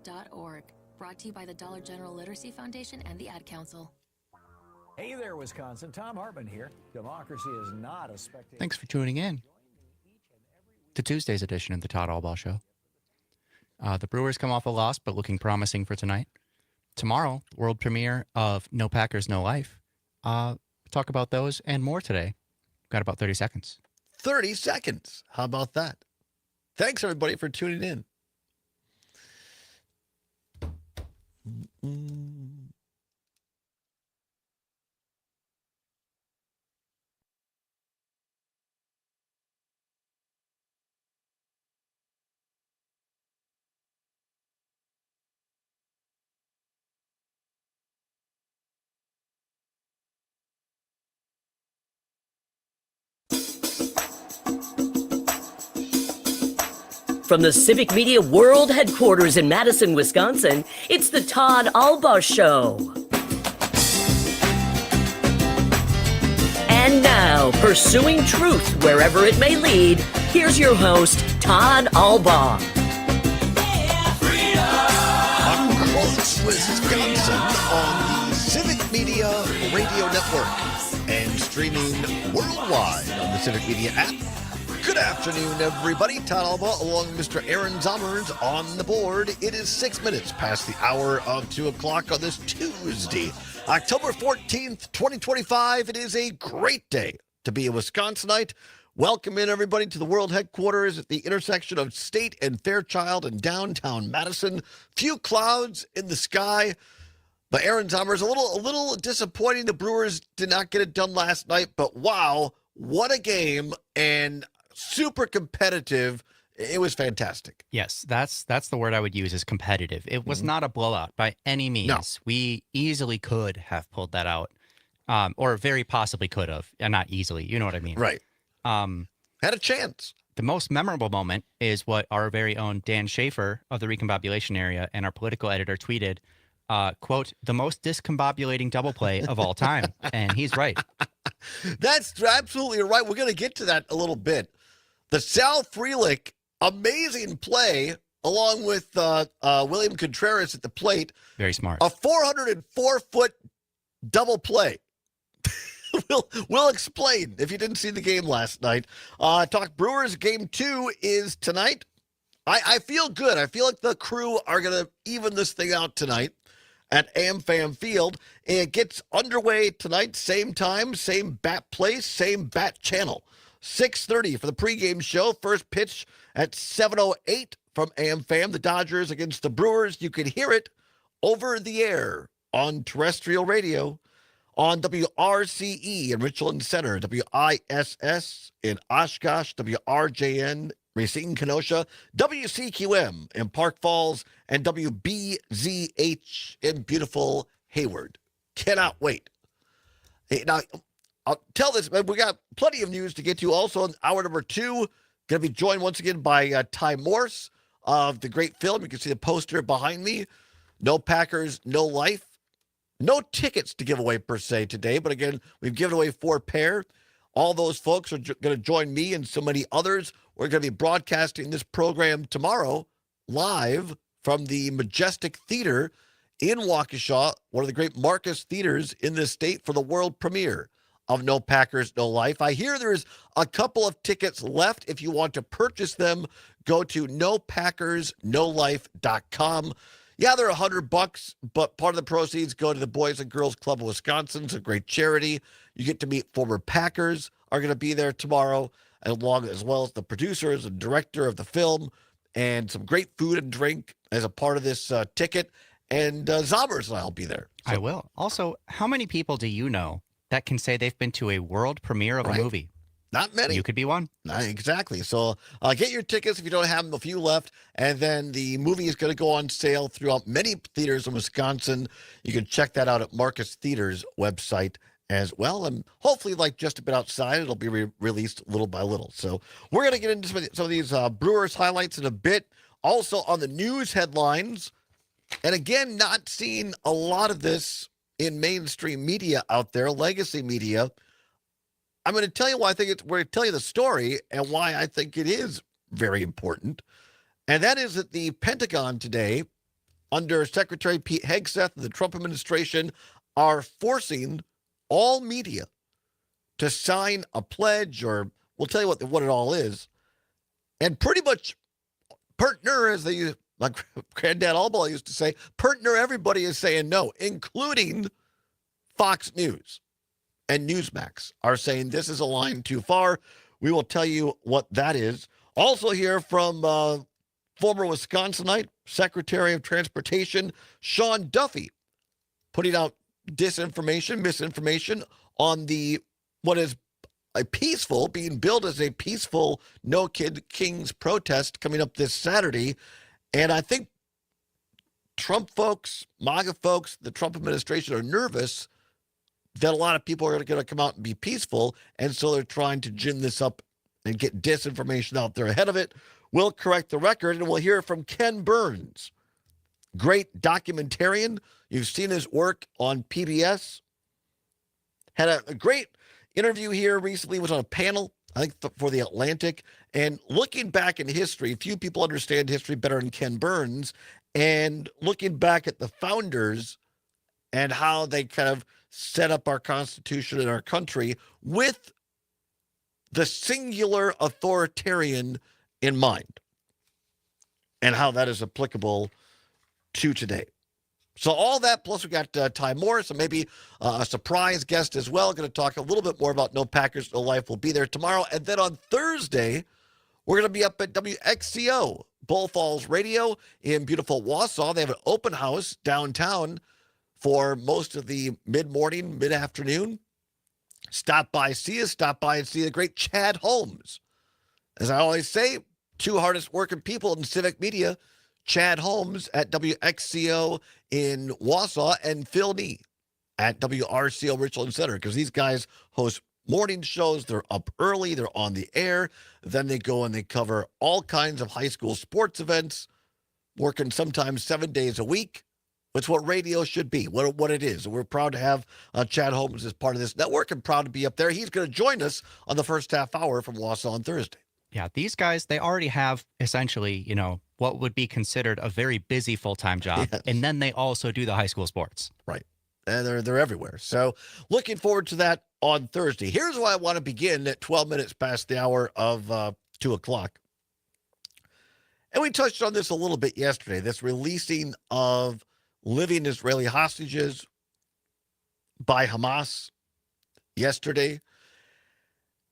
ToddAllbaugh.org. Brought to you by the Dollar General Literacy Foundation and the Ad Council. Hey there, Wisconsin. Tom Hartman here. Democracy is not a spectator. Thanks for tuning in to Tuesday's edition of the Todd Allbaugh Show. The Brewers come off a loss, but looking promising for tonight. Tomorrow, world premiere of No Packers, No Life. Talk about those and more today. Got about 30 seconds. 30 seconds. How about that? Thanks, everybody, for tuning in. From the Civic Media World Headquarters in Madison, Wisconsin, it's the Todd Allbaugh Show. And now, pursuing truth wherever it may lead, here's your host, Todd Allbaugh. Across Wisconsin on the Civic Media Radio Network and streaming worldwide on the Civic Media app. Good afternoon, everybody. Todd Allbaugh along with Mr. Aaron Zommers on the board. It is 6 minutes past the hour of 2 o'clock on this Tuesday, October 14th, 2025. It is a great day to be a Wisconsinite. Welcome in, everybody, to the world headquarters at the intersection of State and Fairchild in downtown Madison. Few clouds in the sky. But Aaron Zommers, a little disappointing. The Brewers did not get it done last night, but wow, what a game. And super competitive. It was fantastic. Yes, that's the word I would use, is competitive. It was not a blowout by any means. No. We easily could have pulled that out, or very possibly could have, and not easily. You know what I mean? Right. Had a chance. The most memorable moment is what our very own Dan Schaefer of the Recombobulation Area and our political editor tweeted, quote, the most discombobulating double play of all time. And he's right. That's absolutely right. We're going to get to that a little bit. The Sal Frelick, amazing play, along with William Contreras at the plate. Very smart. A 404-foot double play. We'll explain if you didn't see the game last night. Talk Brewers. Game 2 is tonight. I feel good. I feel like the crew are going to even this thing out tonight at AmFam Field. It gets underway tonight, same time, same bat place, same bat channel. 6:30 for the pregame show. First pitch at 7:08 from AmFam. The Dodgers against the Brewers. You can hear it over the air on terrestrial radio on WRCE in Richland Center, WISS in Oshkosh, WRJN Racine Kenosha, WCQM in Park Falls, and WBZH in beautiful Hayward. Cannot wait. Hey, now, I'll tell this, we got plenty of news to get to. Also, in hour number 2, going to be joined once again by Ty Morse of the great film. You can see the poster behind me. No Packers, No Life. No tickets to give away per se today, but again, we've given away 4 pair. All those folks are going to join me and so many others. We're going to be broadcasting this program tomorrow live from the Majestic Theater in Waukesha, one of the great Marcus theaters in this state, for the world premiere of No Packers, No Life. I hear there's a couple of tickets left. If you want to purchase them, go to nopackersnolife.com. Yeah, they're $100, but part of the proceeds go to the Boys and Girls Club of Wisconsin. It's a great charity. You get to meet former Packers are going to be there tomorrow, as well as the producers and director of the film, and some great food and drink as a part of this ticket. And Zommers and I will be there. So, I will. Also, how many people do you know that can say they've been to a world premiere of a movie? Not many. You could be one. Exactly. So get your tickets if you don't have them, a few left. And then the movie is going to go on sale throughout many theaters in Wisconsin. You can check that out at Marcus Theater's website as well. And hopefully, like just a bit outside, it'll be released little by little. So we're going to get into some of these Brewers highlights in a bit. Also on the news headlines. And again, not seeing a lot of this in mainstream media out there, legacy media. I'm going to tell you why I think we're going to tell you the story and why I think it is very important. And that is that the Pentagon today under Secretary Pete Hegseth and the Trump administration are forcing all media to sign a pledge, or we'll tell you what it all is, and pretty much partner, as they use, like Granddad Allbaugh used to say, partner, everybody is saying no, including Fox News and Newsmax are saying this is a line too far. We will tell you what that is. Also hear from former Wisconsinite Secretary of Transportation Sean Duffy, putting out disinformation, misinformation on what is being billed as a peaceful No Kid Kings protest coming up this Saturday. And I think Trump folks, MAGA folks, the Trump administration are nervous that a lot of people are going to come out and be peaceful. And so they're trying to gin this up and get disinformation out there ahead of it. We'll correct the record, and we'll hear from Ken Burns, great documentarian. You've seen his work on PBS. Had a great interview here recently, was on a panel, I think, for The Atlantic. And looking back in history, few people understand history better than Ken Burns. And looking back at the founders and how they kind of set up our Constitution and our country with the singular authoritarian in mind, and how that is applicable to today. So all that, plus we got Ty Morris and maybe a surprise guest as well. Going to talk a little bit more about No Packers, No Life. We'll be there tomorrow. And then on Thursday, we're going to be up at WXCO, Bull Falls Radio in beautiful Wausau. They have an open house downtown for most of the mid-morning, mid-afternoon. Stop by, see us. Stop by and see the great Chad Holmes. As I always say, two hardest working people in civic media, Chad Holmes at WXCO in Wausau and Phil Nee at WRCO Richland Center, because these guys host morning shows. They're up early. They're on the air. Then they go and they cover all kinds of high school sports events, working sometimes 7 days a week. That's what radio should be, what it is. And we're proud to have Chad Holmes as part of this network and proud to be up there. He's going to join us on the first half hour from Wausau on Thursday. Yeah, these guys, they already have essentially, what would be considered a very busy full-time job. Yes. And then they also do the high school sports. Right. And they're everywhere. So looking forward to that on Thursday. Here's why I want to begin at 12 minutes past the hour of 2 o'clock. And we touched on this a little bit yesterday, this releasing of living Israeli hostages by Hamas yesterday.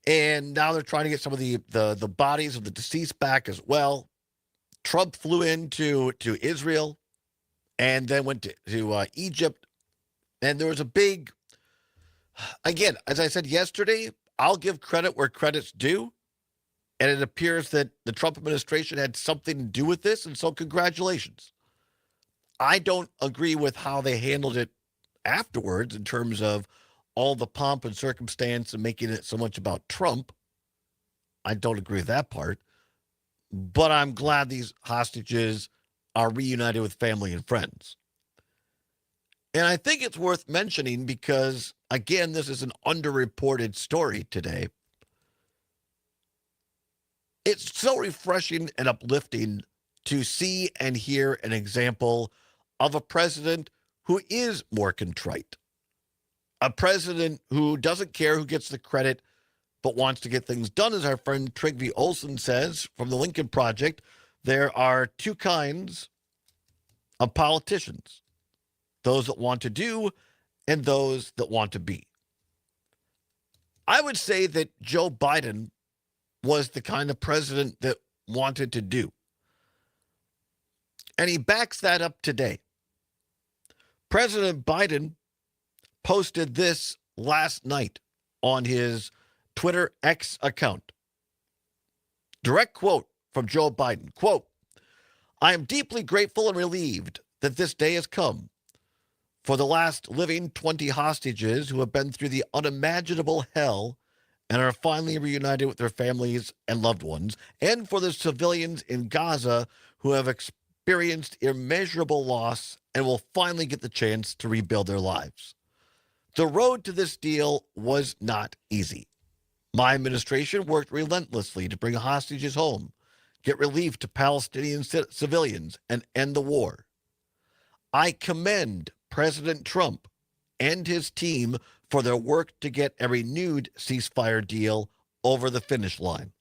And now they're trying to get some of the bodies of the deceased back as well. Trump flew into Israel and then went to Egypt. And there was a big, again, as I said yesterday, I'll give credit where credit's due. And it appears that the Trump administration had something to do with this. And so congratulations. I don't agree with how they handled it afterwards in terms of all the pomp and circumstance and making it so much about Trump. I don't agree with that part. But I'm glad these hostages are reunited with family and friends. And I think it's worth mentioning because, again, this is an underreported story today. It's so refreshing and uplifting to see and hear an example of a president who is more contrite. A president who doesn't care who gets the credit, but wants to get things done. As our friend Trygve Olsen says from the Lincoln Project, there are two kinds of politicians. Those that want to do and those that want to be. I would say that Joe Biden was the kind of president that wanted to do. And he backs that up today. President Biden posted this last night on his Twitter X account. Direct quote from Joe Biden. Quote, "I am deeply grateful and relieved that this day has come for the last living 20 hostages who have been through the unimaginable hell and are finally reunited with their families and loved ones, and for the civilians in Gaza who have experienced immeasurable loss and will finally get the chance to rebuild their lives. The road to this deal was not easy. My administration worked relentlessly to bring hostages home, get relief to Palestinian civilians, and end the war. I commend President Trump and his team for their work to get a renewed ceasefire deal over the finish line.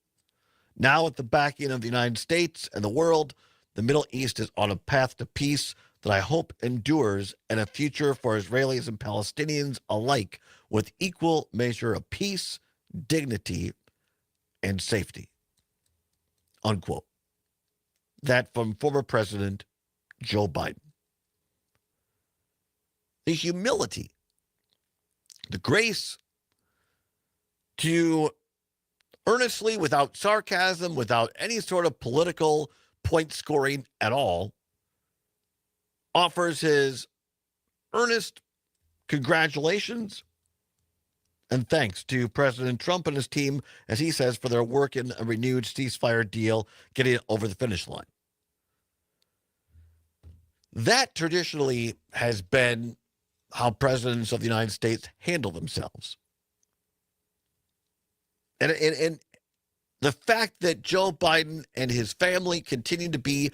Now, with the backing of the United States and the world, the Middle East is on a path to peace that I hope endures and a future for Israelis and Palestinians alike with equal measure of peace, dignity, and safety. Unquote. That from former President Joe Biden. The humility, the grace to earnestly, without sarcasm, without any sort of political point scoring at all, offers his earnest congratulations and thanks to President Trump and his team, as he says, for their work in a renewed ceasefire deal, getting it over the finish line. That traditionally has been how presidents of the United States handle themselves. And the fact that Joe Biden and his family continue to be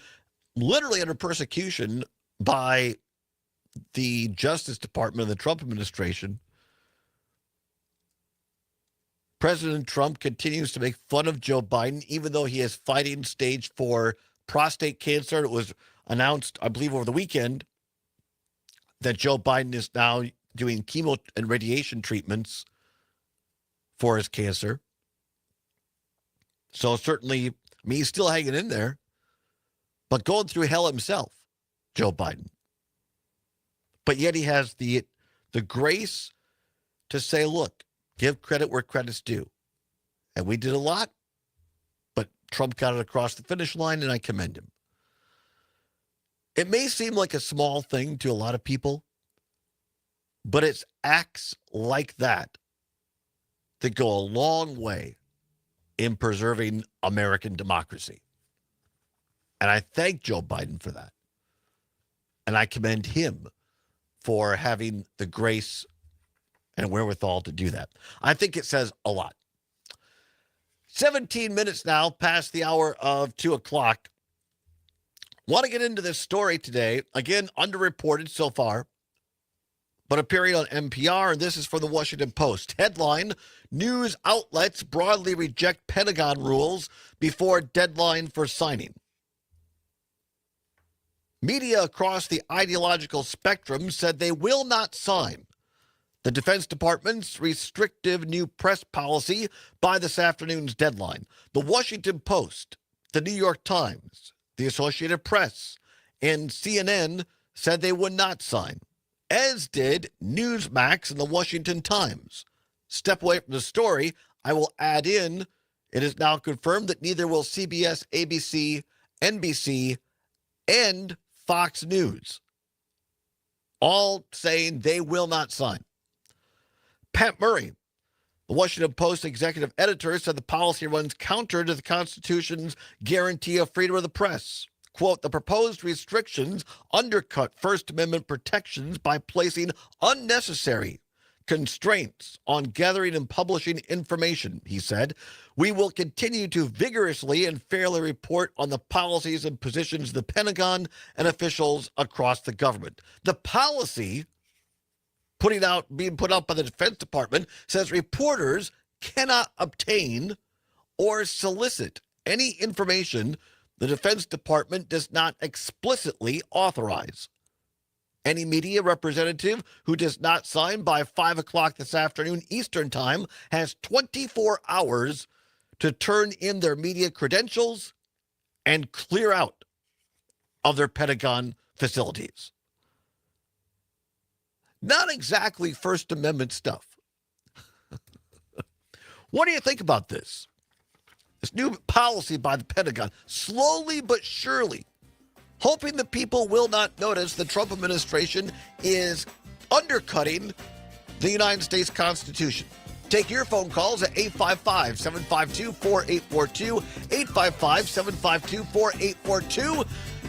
literally under persecution by the Justice Department of the Trump administration, President Trump continues to make fun of Joe Biden, even though he is fighting stage 4 prostate cancer. It was announced, I believe, over the weekend that Joe Biden is now doing chemo and radiation treatments for his cancer. So certainly, I mean, he's still hanging in there, but going through hell himself, Joe Biden. But yet he has the grace to say, look, give credit where credit's due. And we did a lot, but Trump got it across the finish line, and I commend him. It may seem like a small thing to a lot of people, but it's acts like that that go a long way in preserving American democracy. And I thank Joe Biden for that. And I commend him for having the grace and wherewithal to do that. I think it says a lot. 17 minutes now past the hour of 2 o'clock. Want to get into this story today. Again, underreported so far, but appearing on NPR, and this is from the Washington Post. Headline, news outlets broadly reject Pentagon rules before deadline for signing. Media across the ideological spectrum said they will not sign the Defense Department's restrictive new press policy by this afternoon's deadline. The Washington Post, the New York Times, the Associated Press, and CNN said they would not sign, as did Newsmax and the Washington Times. Step away from the story, I will add in, it is now confirmed that neither will CBS, ABC, NBC, and Fox News, all saying they will not sign. Pat Murray, the Washington Post executive editor, said the policy runs counter to the Constitution's guarantee of freedom of the press. Quote, the proposed restrictions undercut First Amendment protections by placing unnecessary constraints on gathering and publishing information, he said. We will continue to vigorously and fairly report on the policies and positions of the Pentagon and officials across the government. The policy being put out by the Defense Department says reporters cannot obtain or solicit any information the Defense Department does not explicitly authorize. Any media representative who does not sign by 5 o'clock this afternoon Eastern Time has 24 hours to turn in their media credentials and clear out of their Pentagon facilities. Not exactly First Amendment stuff. What do you think about this? This new policy by the Pentagon, slowly but surely, hoping that people will not notice the Trump administration is undercutting the United States Constitution. Take your phone calls at 855-752-4842, 855-752-4842,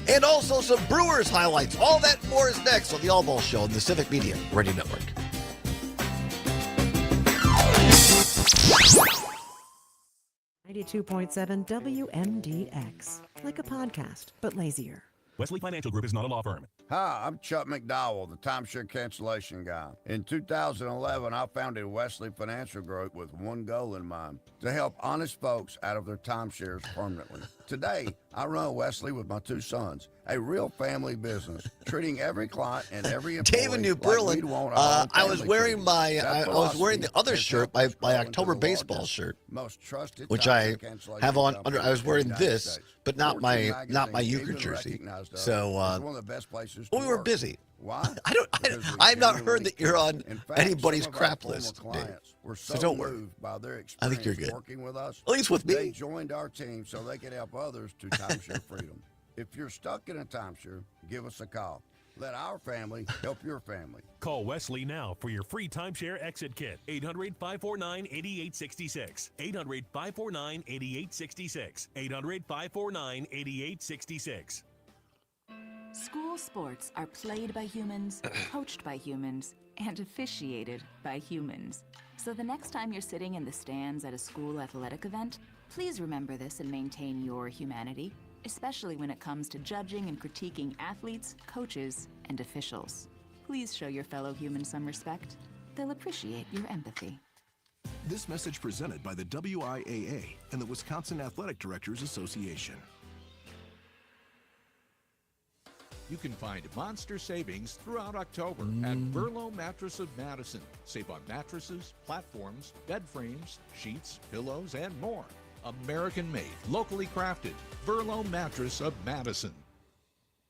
and also some Brewers highlights. All that and more is next on the Allbaugh Show on the Civic Media Radio Network. .7 WMDX, like a podcast, but lazier. Wesley Financial Group is not a law firm. Hi, I'm Chuck McDowell, the timeshare cancellation guy. In 2011, I founded Wesley Financial Group with one goal in mind, to help honest folks out of their timeshares permanently. Today, I run Wesley with my two sons, a real family business, treating every client and every employee David New like Berlin. we'd want our own I was family wearing treated. my That I was wearing the philosophy other has shirt, helped my us grow October into the baseball largest, shirt, most trusted which I timeshare cancellation have on company under. I was in wearing the United this, States. but not Fortune my magazine Euchre even jersey. recognized us So as one of the best places to we were work. busy. Why? Because we I've not genuinely heard that you're care. on In fact, anybody's some of our crap former list, Dave. clients were So so don't worry. moved by their I think experience you're good. working with us. At least with me. They joined our team so they could help others to timeshare freedom. If you're stuck in a timeshare, give us a call. Let our family help your family. Call Wesley now for your free timeshare exit kit. 800-549-8866. 800-549-8866. 800-549-8866. School sports are played by humans, coached by humans, and officiated by humans. So the next time you're sitting in the stands at a school athletic event, please remember this and maintain your humanity, especially when it comes to judging and critiquing athletes, coaches, and officials. Please show your fellow humans some respect. They'll appreciate your empathy. This message presented by the WIAA and the Wisconsin Athletic Directors Association. You can find monster savings throughout October at Verlo Mattress of Madison. Save on mattresses, platforms, bed frames, sheets, pillows, and more. American-made, locally crafted. Verlo Mattress of Madison.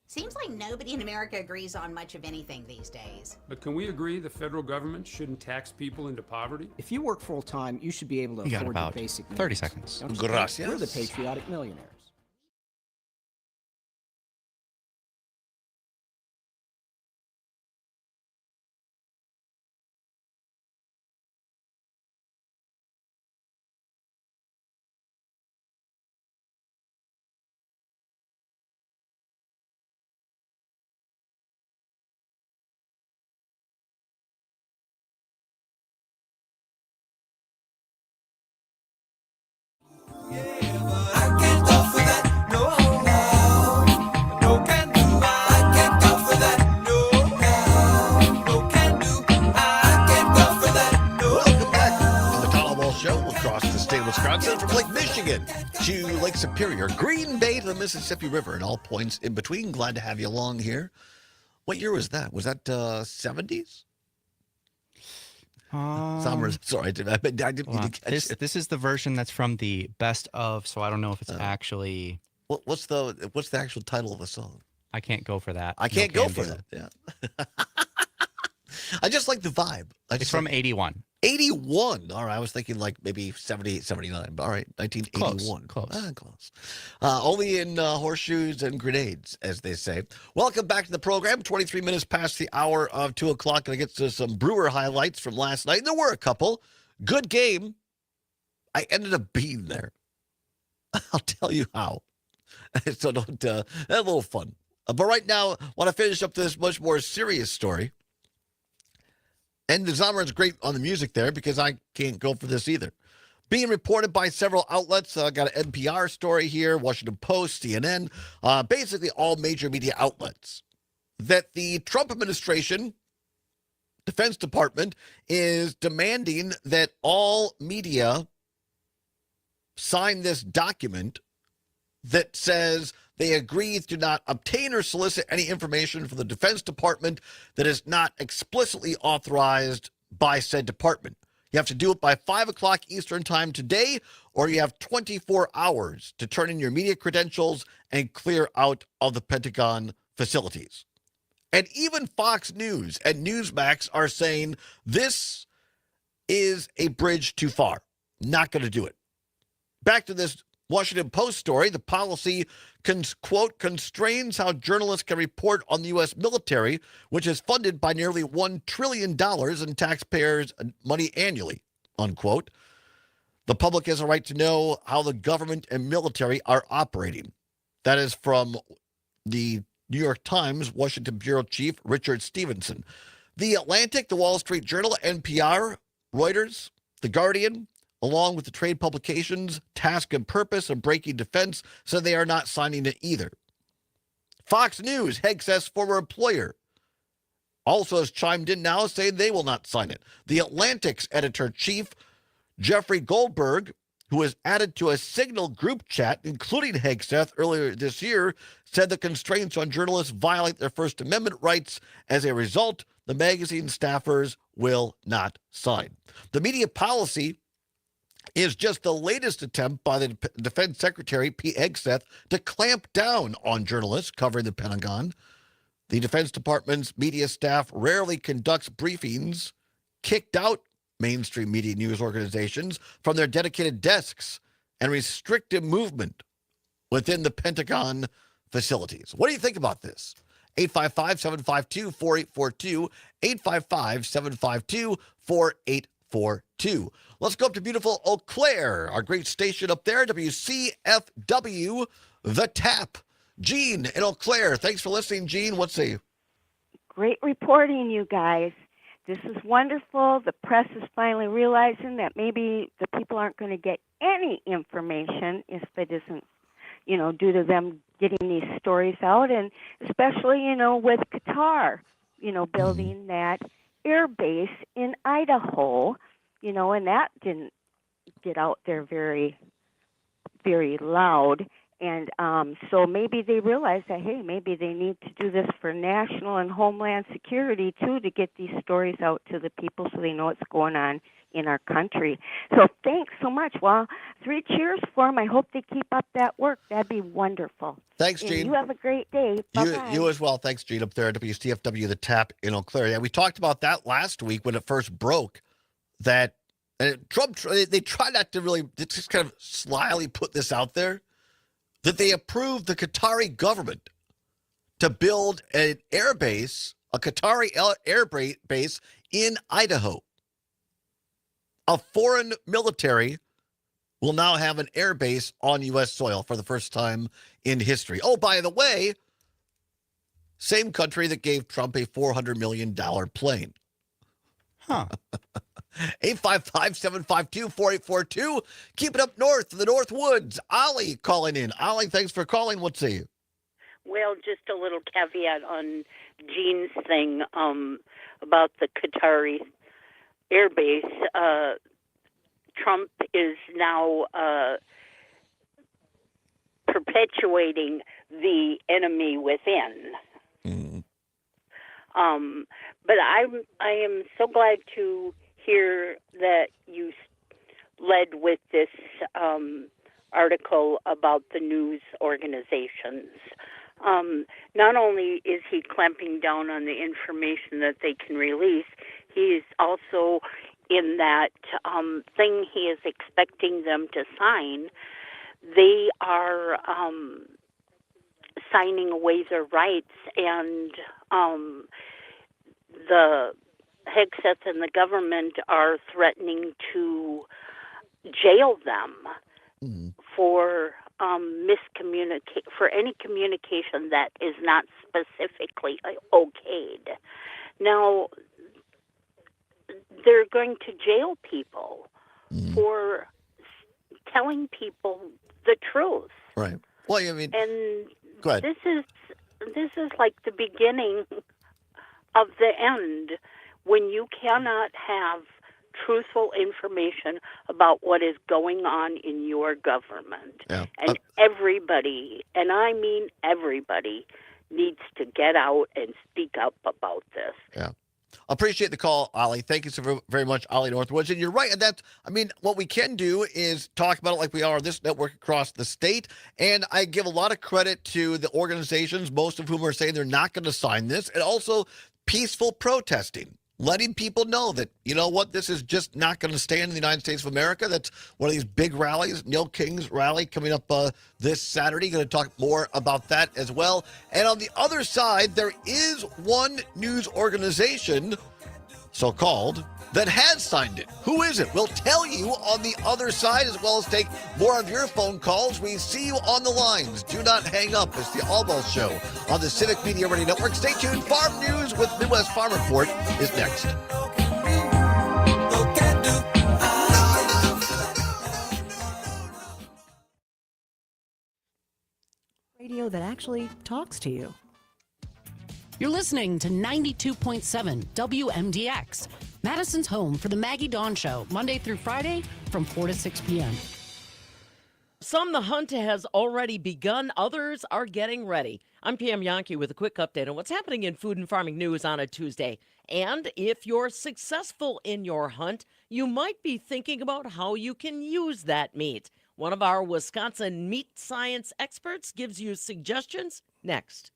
Seems like nobody in America agrees on much of anything these days. But can we agree the federal government shouldn't tax people into poverty? If you work full-time, you should be able to You got afford about the basic 30 needs. seconds. Don't you think? Gracias. We're the patriotic millionaires. Welcome back to the Todd Allbaugh Show across the state of Wisconsin, from Lake Michigan to Lake Superior, Green Bay to the Mississippi River, and all points in between. Glad to have you along here. What year was that? Was that 70s? Summers. Sorry, I didn't mean to catch it. This is the version that's from the best of, so I don't know if it's actually. What's the actual title of the song? I can't go for that. I can't go for that. Yeah. I just like the vibe. It's from 81. 81. All right. I was thinking like maybe 78, 79. But all right. 1981. Close. Close. Only in horseshoes and grenades, as they say. Welcome back to the program. 23 minutes past the hour of 2 o'clock. Going to get to some Brewer highlights from last night. There were a couple. Good game. I ended up being there. I'll tell you how. So don't, a little fun. But right now, I want to finish up this much more serious story. And the Zomer's great on the music there because I can't go for this either. Being reported by several outlets, got an NPR story here, Washington Post, CNN, basically all major media outlets, that the Trump administration, Defense Department, is demanding that all media sign this document that says they agree to not obtain or solicit any information from the Defense Department that is not explicitly authorized by said department. You have to do it by 5 o'clock Eastern time today, or you have 24 hours to turn in your media credentials and clear out of the Pentagon facilities. And even Fox News and Newsmax are saying this is a bridge too far. Not going to do it. Back to this Washington Post story. The policy, quote, constrains how journalists can report on the U.S. military, which is funded by nearly $1 trillion in taxpayers' money annually, unquote. The public has a right to know how the government and military are operating. That is from the New York Times, Washington Bureau Chief Richard Stevenson. The Atlantic, the Wall Street Journal, NPR, Reuters, The Guardian, along with the trade publications Task and Purpose and Breaking Defense, said they are not signing it either. Fox News, Hegseth's former employer, also has chimed in now saying they will not sign it. The Atlantic's editor-chief, Jeffrey Goldberg, who was added to a Signal group chat, including Hegseth earlier this year, said the constraints on journalists violate their First Amendment rights. As a result, the magazine staffers will not sign. The media policy is just the latest attempt by the Defense Secretary, Pete Hegseth, to clamp down on journalists covering the Pentagon. The Defense Department's media staff rarely conducts briefings, kicked out mainstream media news organizations from their dedicated desks, and restrictive movement within the Pentagon facilities. What do you think about this? 855-752-4842, 855-752-4842. Let's go up to beautiful Eau Claire, our great station up there, WCFW, The Tap. Gene in Eau Claire. Thanks for listening, Gene. What's the... Great reporting, you guys. This is wonderful. The press is finally realizing that maybe the people aren't going to get any information if it isn't, due to them getting these stories out. And especially, with Qatar, building that air base in Idaho, and that didn't get out there very, very loud. And so maybe they realize that, hey, maybe they need to do this for national and homeland security, too, to get these stories out to the people so they know what's going on in our country. So thanks so much. Well, 3 cheers for them. I hope they keep up that work. That'd be wonderful. Thanks, And Gene. you have a great day. Bye-bye. You as well. Thanks, Gene, up there at WCFW, The Tap in Eau Claire. Yeah, we talked about that last week when it first broke, that Trump, they try not to really, just kind of slyly put this out there, that they approved the Qatari government to build an air base, a Qatari air base in Idaho. A foreign military will now have an air base on U.S. soil for the first time in history. Oh, by the way, same country that gave Trump a $400 million plane. Huh. 855-752-4842. Keep it up north, the North Woods. Ollie calling in. Ollie, thanks for calling. What's the... Well, just a little caveat on Gene's thing about the Qatari air base. Trump is now perpetuating the enemy within. But I am so glad to hear that you led with this article about the news organizations. Not only is he clamping down on the information that they can release, he is also in that thing he is expecting them to sign. They are signing away their rights, and the Hegseth and the government are threatening to jail them for for any communication that is not specifically okayed. Now, they're going to jail people for telling people the truth. Right. Well, I mean, and go ahead. This is like the beginning of the end, when you cannot have truthful information about what is going on in your government. Yeah. And everybody, and I mean everybody, needs to get out and speak up about this. Yeah. Appreciate the call, Ollie. Thank you so very much, Ollie Northwoods. And you're right. And that's, I mean, what we can do is talk about it like we are on this network across the state. And I give a lot of credit to the organizations, most of whom are saying they're not going to sign this, and also peaceful protesting, letting people know that, you know what, this is just not going to stand in the United States of America. That's one of these big rallies, Neil King's rally coming up this Saturday. Going to talk more about that as well. And on the other side, there is one news organization, so-called, that has signed it. Who is it? We'll tell you on the other side, as well as take more of your phone calls. We see you on the lines. Do not hang up. It's the Allbaugh Show on the Civic Media Radio Network. Stay tuned. Farm News with Midwest Farm Report is next. Radio that actually talks to you. You're listening to 92.7 WMDX, Madison's home for the Maggie Dawn Show, Monday through Friday from 4 to 6 p.m. Some the hunt has already begun, others are getting ready. I'm Pam Yankee with a quick update on what's happening in food and farming news on a Tuesday. And if you're successful in your hunt, you might be thinking about how you can use that meat. One of our Wisconsin meat science experts gives you suggestions next.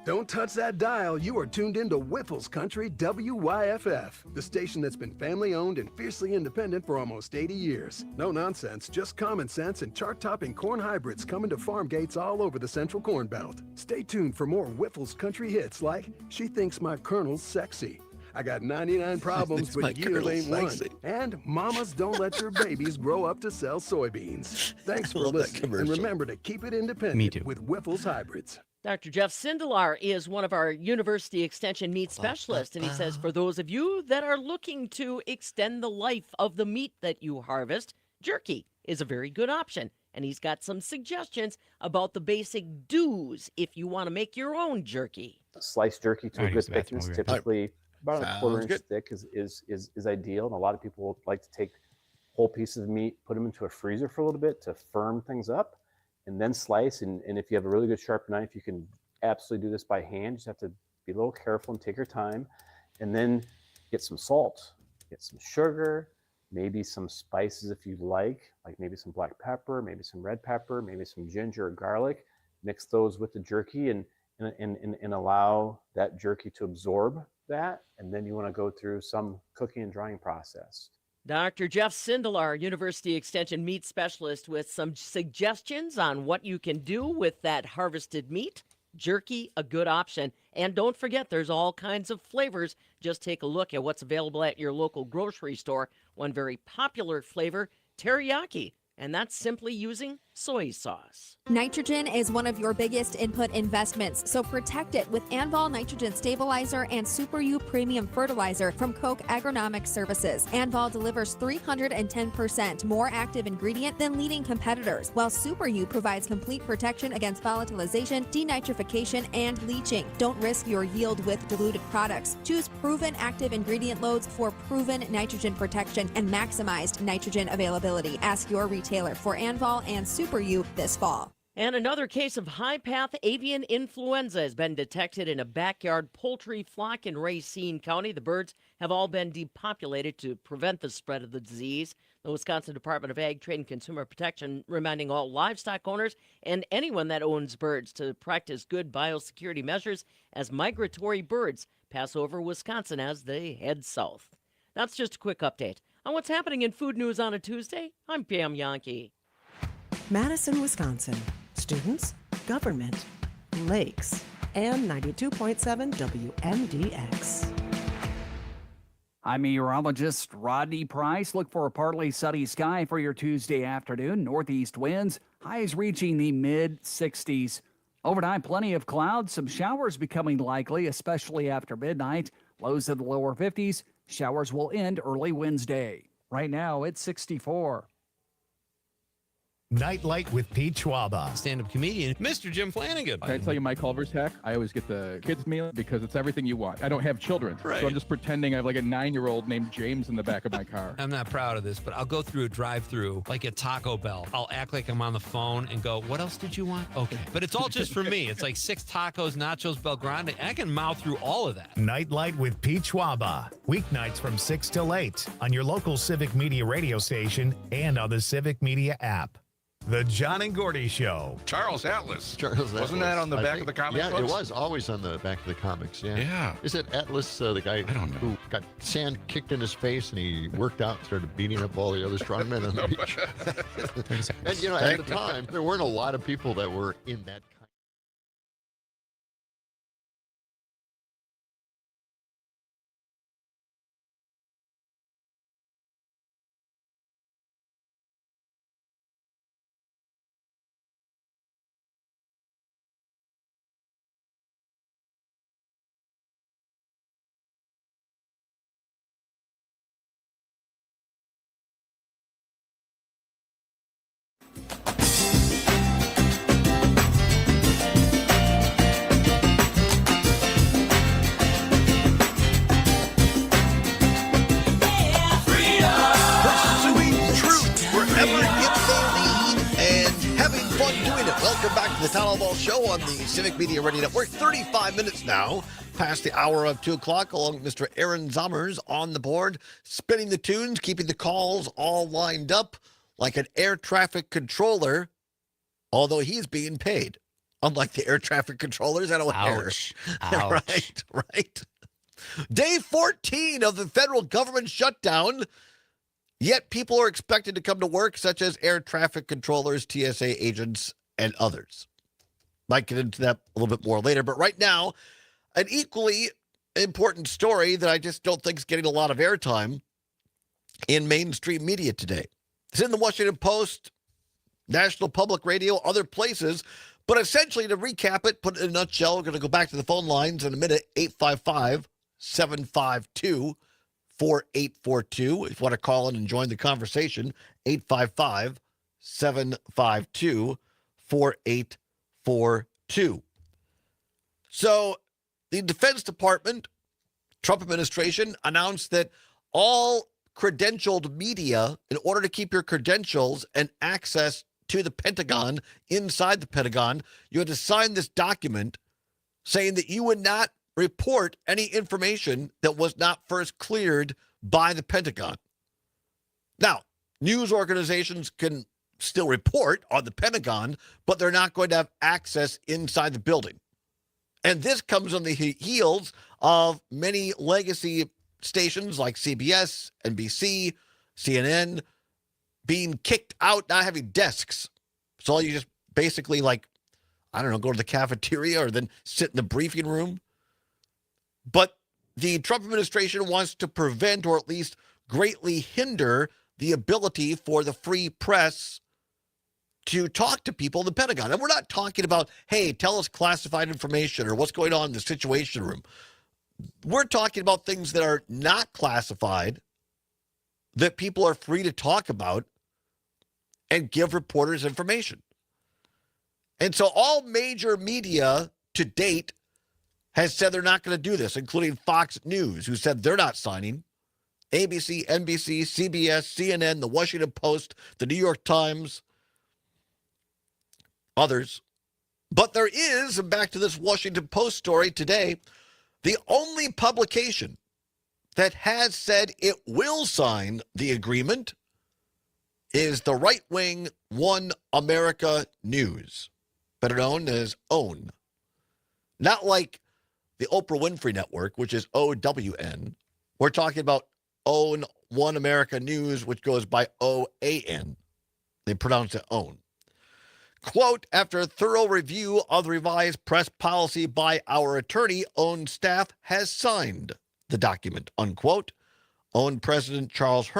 Don't touch that dial. You are tuned into Whiffle's Country WYFF, the station that's been family-owned and fiercely independent for almost 80 years. No nonsense, just common sense and chart-topping corn hybrids coming to farm gates all over the Central Corn Belt. Stay tuned for more Whiffle's Country hits like She Thinks My Colonel's Sexy, I Got 99 Problems, but You Ain't One, and Mamas Don't Let Your Babies Grow Up to Sell Soybeans. Thanks for listening, and remember to keep it independent with Whiffle's Hybrids. Dr. Jeff Sindelar is one of our University Extension meat specialists, and he says for those of you that are looking to extend the life of the meat that you harvest, jerky is a very good option. And he's got some suggestions about the basic do's if you want to make your own jerky. Sliced jerky to a good thickness, typically about a quarter-inch thick is ideal. And a lot of people like to take whole pieces of meat, put them into a freezer for a little bit to firm things up, and then slice. And if you have a really good sharp knife, you can absolutely do this by hand. You just have to be a little careful and take your time. And then get some salt, get some sugar, maybe some spices if you like maybe some black pepper, maybe some red pepper, maybe some ginger or garlic. Mix those with the jerky and allow that jerky to absorb that. And then you want to go through some cooking and drying process. Dr. Jeff Sindelar, University Extension meat specialist, with some suggestions on what you can do with that harvested meat. Jerky, a good option. And don't forget, there's all kinds of flavors. Just take a look at what's available at your local grocery store. One very popular flavor, teriyaki. And that's simply using soy sauce. Nitrogen is one of your biggest input investments, so protect it with Anvol Nitrogen Stabilizer and Super U Premium Fertilizer from Koch Agronomic Services. Anvol delivers 310% more active ingredient than leading competitors, while Super U provides complete protection against volatilization, denitrification, and leaching. Don't risk your yield with diluted products. Choose proven active ingredient loads for proven nitrogen protection and maximized nitrogen availability. Ask your retailer for Anvol and Super U this fall. And another case of high-path avian influenza has been detected in a backyard poultry flock in Racine County. The birds have all been depopulated to prevent the spread of the disease. The Wisconsin Department of Ag, Trade, and Consumer Protection reminding all livestock owners and anyone that owns birds to practice good biosecurity measures as migratory birds pass over Wisconsin as they head south. That's just a quick update on what's happening in food news on a Tuesday. I'm Pam Yankee. Madison, Wisconsin. Students, government, lakes, and 92.7 WMDX. I'm meteorologist Rodney Price. Look for a partly sunny sky for your Tuesday afternoon. Northeast winds, highs reaching the mid-60s. Overnight, plenty of clouds, some showers becoming likely, especially after midnight. Lows in the lower 50s. Showers will end early Wednesday. Right now, it's 64. Nightlight with Pete Schwaba. Stand-up comedian, Mr. Jim Flanagan. Can I tell you my Culver's hack? I always get the kids meal because it's everything you want. I don't have children, so I'm just pretending I have like a 9-year-old named James in the back of my car. I'm not proud of this, but I'll go through a drive-through like at Taco Bell. I'll act like I'm on the phone and go, what else did you want? Okay. But it's all just for me. It's like 6 tacos, nachos, Bel Grande. I can mouth through all of that. Nightlight with Pete Schwaba. Weeknights from 6 till 8 on your local Civic Media radio station and on the Civic Media app. The John and Gordy Show. Charles Atlas. Wasn't that on the back of the comic Yeah, books? it was always on the back of the comics. Yeah. Yeah. Is it Atlas, the guy who got sand kicked in his face and he worked out and started beating up all the other strongmen on the beach? And, you know, at the time, there weren't a lot of people that were in that kind. back to the Todd Allbaugh Show on the Civic Media Radio Network. 35 minutes now past the hour of 2 o'clock, along with Mr. Aaron Zommers on the board, spinning the tunes, keeping the calls all lined up like an air traffic controller, although he's being paid. Unlike the air traffic controllers at O'Hare. Ouch. Right. Day 14 of the federal government shutdown, yet people are expected to come to work, such as air traffic controllers, TSA agents, and others. Might get into that a little bit more later, but right now, an equally important story that I just don't think is getting a lot of airtime in mainstream media today. It's in the Washington Post, National Public Radio, other places, but essentially to recap it, put it in a nutshell, we're going to go back to the phone lines in a minute, 855-752-4842. If you want to call in and join the conversation, 855-752-4842. So the Defense Department, Trump administration, announced that all credentialed media, in order to keep your credentials and access to the Pentagon, inside the Pentagon, you had to sign this document saying that you would not report any information that was not first cleared by the Pentagon. Now, news organizations can still report on the Pentagon, but they're not going to have access inside the building. And this comes on the heels of many legacy stations like CBS, NBC, CNN being kicked out, not having desks. So you just basically, go to the cafeteria or then sit in the briefing room. But the Trump administration wants to prevent or at least greatly hinder the ability for the free press to talk to people in the Pentagon. And we're not talking about, hey, tell us classified information or what's going on in the Situation Room. We're talking about things that are not classified, that people are free to talk about and give reporters information. And so all major media to date has said they're not going to do this, including Fox News, who said they're not signing, ABC, NBC, CBS, CNN, the Washington Post, the New York Times, others. But there is, and back to this Washington Post story today, the only publication that has said it will sign the agreement is the right-wing One America News, better known as OWN. Not like the Oprah Winfrey Network, which is OWN. We're talking about OWN, One America News, which goes by OAN. They pronounce it OWN. Quote, after a thorough review of the revised press policy by our attorney, OWN staff has signed the document, unquote. OWN President Charles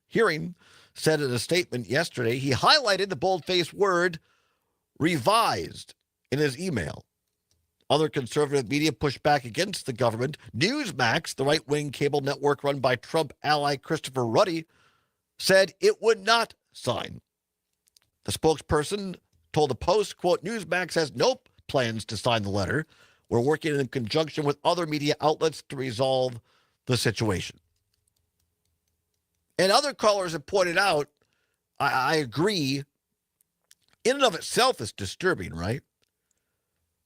Hearing said in a statement yesterday, he highlighted the bold-faced word revised in his email. Other conservative media pushed back against the government. Newsmax, the right-wing cable network run by Trump ally Christopher Ruddy, said it would not sign. The spokesperson told the Post, quote, Newsmax has no plans to sign the letter. We're working in conjunction with other media outlets to resolve the situation. And other callers have pointed out, I agree, in and of itself is disturbing, right?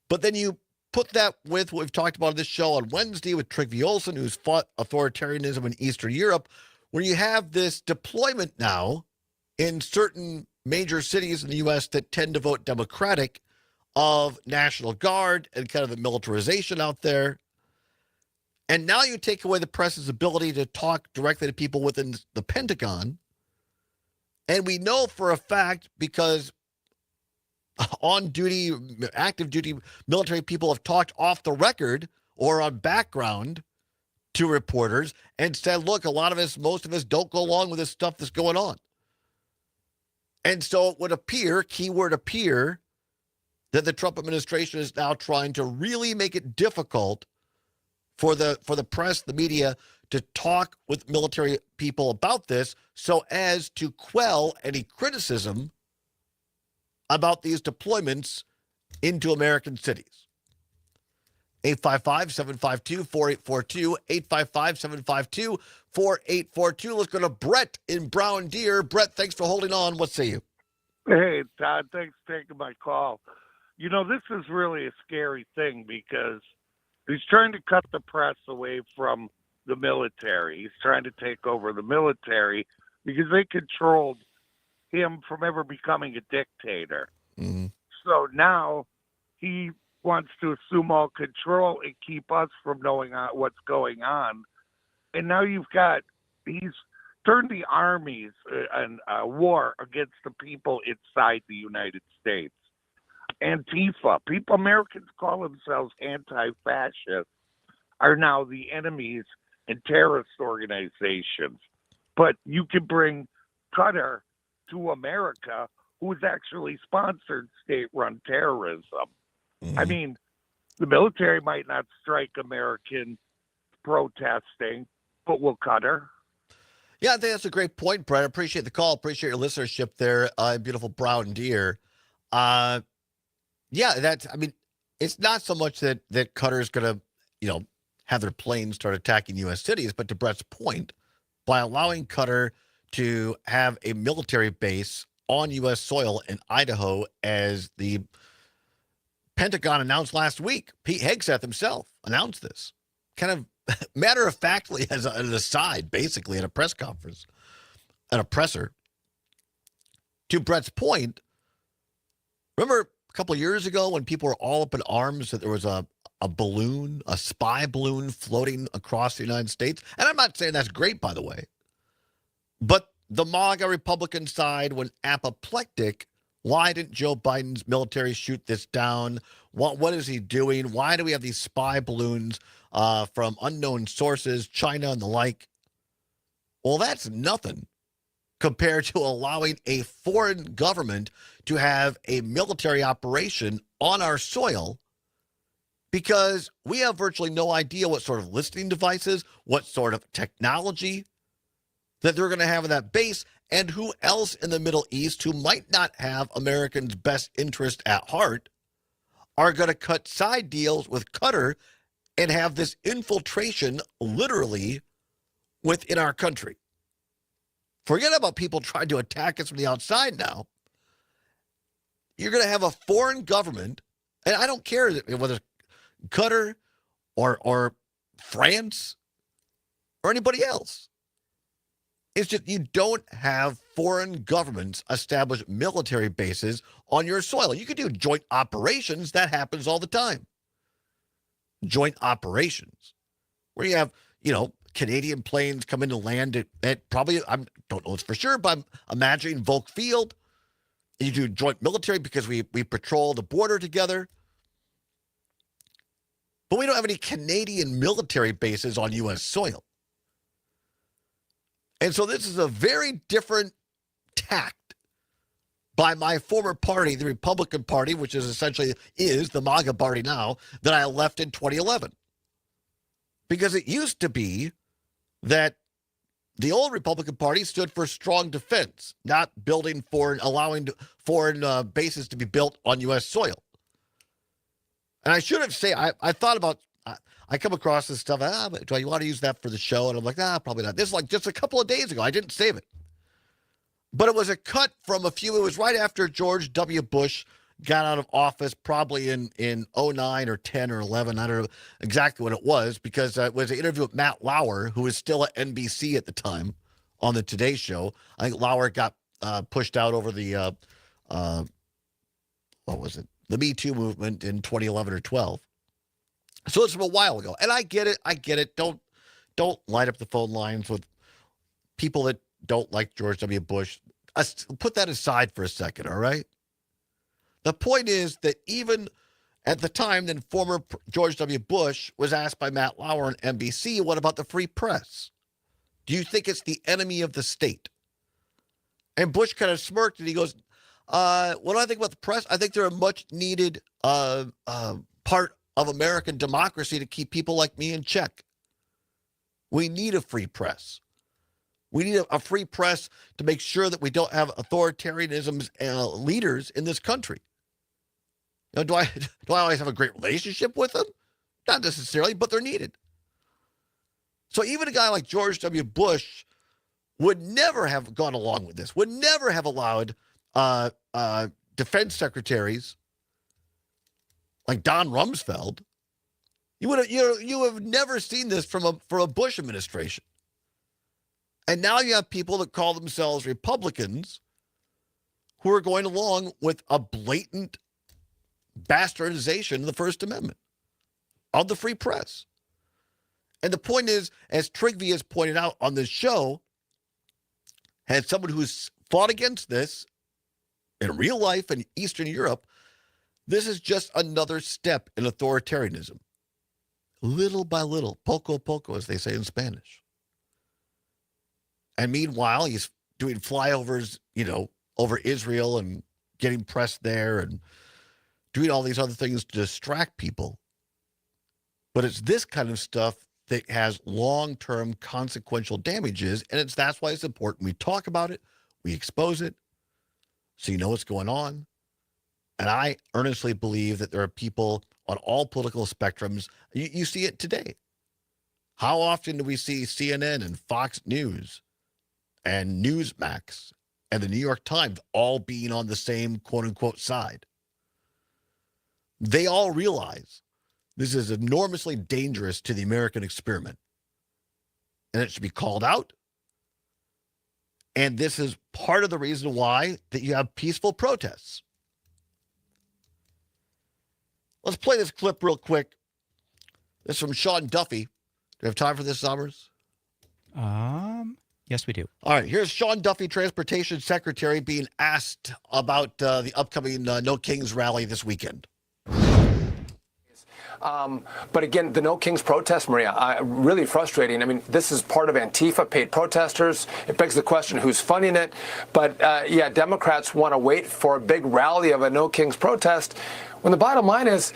But then you put that with what we've talked about on this show on Wednesday with Trygve Olsen, who's fought authoritarianism in Eastern Europe, where you have this deployment now in certain major cities in the U.S. that tend to vote Democratic of National Guard and kind of the militarization out there. And now you take away the press's ability to talk directly to people within the Pentagon. And we know for a fact, because on-duty, active-duty military people have talked off the record or on background to reporters and said, look, a lot of us, most of us don't go along with this stuff that's going on. And so it would appear, keyword appear, that the Trump administration is now trying to really make it difficult for the press, the media, to talk with military people about this so as to quell any criticism about these deployments into American cities. 855-752-4842, 855-752-4842. Let's go to Brett in Brown Deer. Brett, thanks for holding on. What say you? Hey, Todd, thanks for taking my call. You know, this is really a scary thing because he's trying to cut the press away from the military. He's trying to take over the military because they controlled him from ever becoming a dictator. Mm-hmm. So now he wants to assume all control and keep us from knowing what's going on. And now he's turned the armies and war against the people inside the United States. Antifa, Americans call themselves anti-fascists, are now the enemies and terrorist organizations. But you can bring Qatar to America, who's actually sponsored state-run terrorism. Mm-hmm. I mean, the military might not strike American protesting, but will Qatar? Yeah, I think that's a great point, Brett. I appreciate the call. Appreciate your listenership there, beautiful brown deer. Yeah, it's not so much that Qatar's going to, have their planes start attacking U.S. cities, but to Brett's point, by allowing Qatar to have a military base on U.S. soil in Idaho, as the Pentagon announced last week, Pete Hegseth himself announced this, kind of matter-of-factly as an aside, basically, at a press conference, at a presser. To Brett's point, remember a couple of years ago when people were all up in arms that there was a balloon, a spy balloon floating across the United States? And I'm not saying that's great, by the way. But the MAGA Republican side went apoplectic. Why didn't Joe Biden's military shoot this down? What is he doing? Why do we have these spy balloons from unknown sources, China and the like? Well, that's nothing compared to allowing a foreign government to have a military operation on our soil, because we have virtually no idea what sort of listening devices, what sort of technology that they're going to have in that base, and who else in the Middle East who might not have Americans' best interest at heart are going to cut side deals with Qatar and have this infiltration literally within our country. Forget about people trying to attack us from the outside now. You're going to have a foreign government, and I don't care whether it's Qatar or France or anybody else. It's just you don't have foreign governments establish military bases on your soil. You can do joint operations. That happens all the time. Joint operations where you have, Canadian planes come into land at probably, I don't know it's for sure, but I'm imagining Volk Field. You do joint military because we patrol the border together. But we don't have any Canadian military bases on U.S. soil. And so this is a very different tact by my former party, the Republican Party, which is essentially the MAGA party now, that I left in 2011. Because it used to be that the old Republican Party stood for strong defense, not allowing foreign bases to be built on U.S. soil. And I should have said, I thought about, I come across this stuff, do I want to use that for the show? And I'm like, probably not. This is like just a couple of days ago. I didn't save it. But it was a cut from it was right after George W. Bush got out of office, probably in 09 or 10 or 11. I don't know exactly what it was, because it was an interview with Matt Lauer, who was still at NBC at the time on the Today Show. I think Lauer got pushed out over the, what was it? The Me Too movement in 2011 or 12. So it's from a while ago. And I get it. Don't light up the phone lines with people that don't like George W. Bush. Put that aside for a second, all right? The point is that even at the time, then former George W. Bush was asked by Matt Lauer on NBC, what about the free press? Do you think it's the enemy of the state? And Bush kind of smirked and he goes, what do I think about the press? I think they're a much needed part of American democracy to keep people like me in check. We need a free press. We need a free press to make sure that we don't have authoritarianism leaders in this country. Do I always have a great relationship with them? Not necessarily, but they're needed. So even a guy like George W. Bush would never have gone along with this, would never have allowed defense secretaries like Don Rumsfeld. You have never seen this from a Bush administration. And now you have people that call themselves Republicans who are going along with a blatant bastardization of the First Amendment, of the free press. And the point is, as Trigby has pointed out on this show, as someone who's fought against this in real life in Eastern Europe, this is just another step in authoritarianism. Little by little, poco a poco, as they say in Spanish. And meanwhile, he's doing flyovers, over Israel and getting press there and doing all these other things to distract people. But it's this kind of stuff that has long-term consequential damages, and that's why it's important we talk about it, we expose it, so you know what's going on. And I earnestly believe that there are people on all political spectrums. You see it today. How often do we see CNN and Fox News and Newsmax and the New York Times all being on the same quote-unquote side? They all realize this is enormously dangerous to the American experiment. And it should be called out. And this is part of the reason why that you have peaceful protests. Let's play this clip real quick. This is from Sean Duffy. Do you have time for this, Summers? Yes, we do. All right, here's Sean Duffy, Transportation Secretary, being asked about the upcoming No Kings rally this weekend. But again, the No Kings protest, Maria, really frustrating. I mean, this is part of Antifa, paid protesters. It begs the question, who's funding it? But yeah, Democrats want to wait for a big rally of a No Kings protest, when the bottom line is,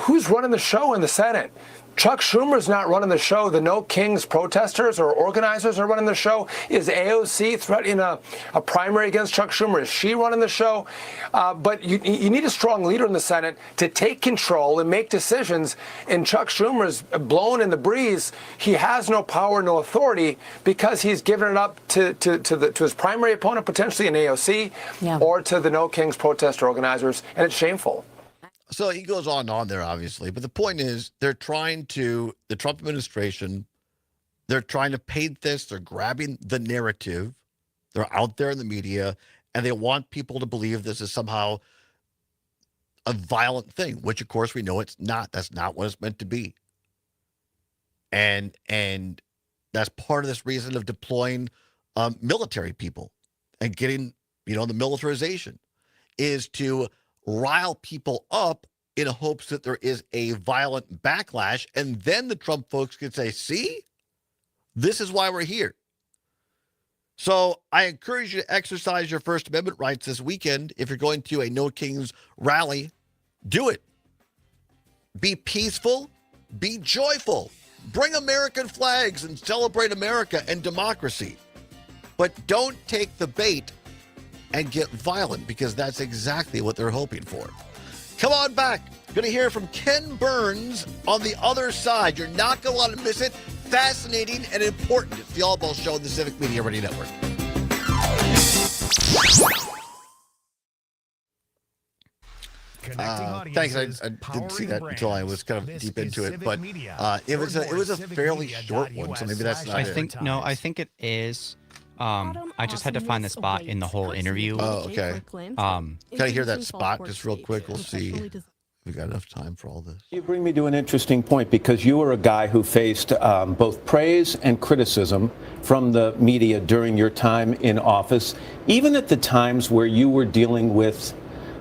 who's running the show in the Senate? Chuck Schumer's not running the show. The No Kings protesters or organizers are running the show. Is AOC threatening a primary against Chuck Schumer? Is she running the show? But you need a strong leader in the Senate to take control and make decisions. And Chuck Schumer's blown in the breeze. He has no power, no authority, because he's given it up to his primary opponent, potentially in AOC, or to the No Kings protester organizers. And it's shameful. So he goes on and on there, obviously. But the point is, the Trump administration, they're trying to paint this. They're grabbing the narrative. They're out there in the media, and they want people to believe this is somehow a violent thing, which, of course, we know it's not. That's not what it's meant to be. And that's part of this reason of deploying military people and getting, the militarization is to rile people up in hopes that there is a violent backlash. And then the Trump folks can say, see, this is why we're here. So I encourage you to exercise your First Amendment rights this weekend. If you're going to a No Kings rally, do it. Be peaceful, be joyful, bring American flags and celebrate America and democracy. But don't take the bait and get violent, because that's exactly what they're hoping for. Come on back. Going to hear from Ken Burns on the other side. You're not going to want to miss it. Fascinating and important. It's the Allbaugh Show on the Civic Media Radio Network. Thanks. I didn't see that until I was kind of deep into it, but it was a fairly short one, so maybe that's not it. I think it is. I just had to find the spot in the whole interview. Oh, okay. Can I hear that spot just real quick? We'll see if we got enough time for all this. You bring me to an interesting point, because you were a guy who faced both praise and criticism from the media during your time in office, even at the times where you were dealing with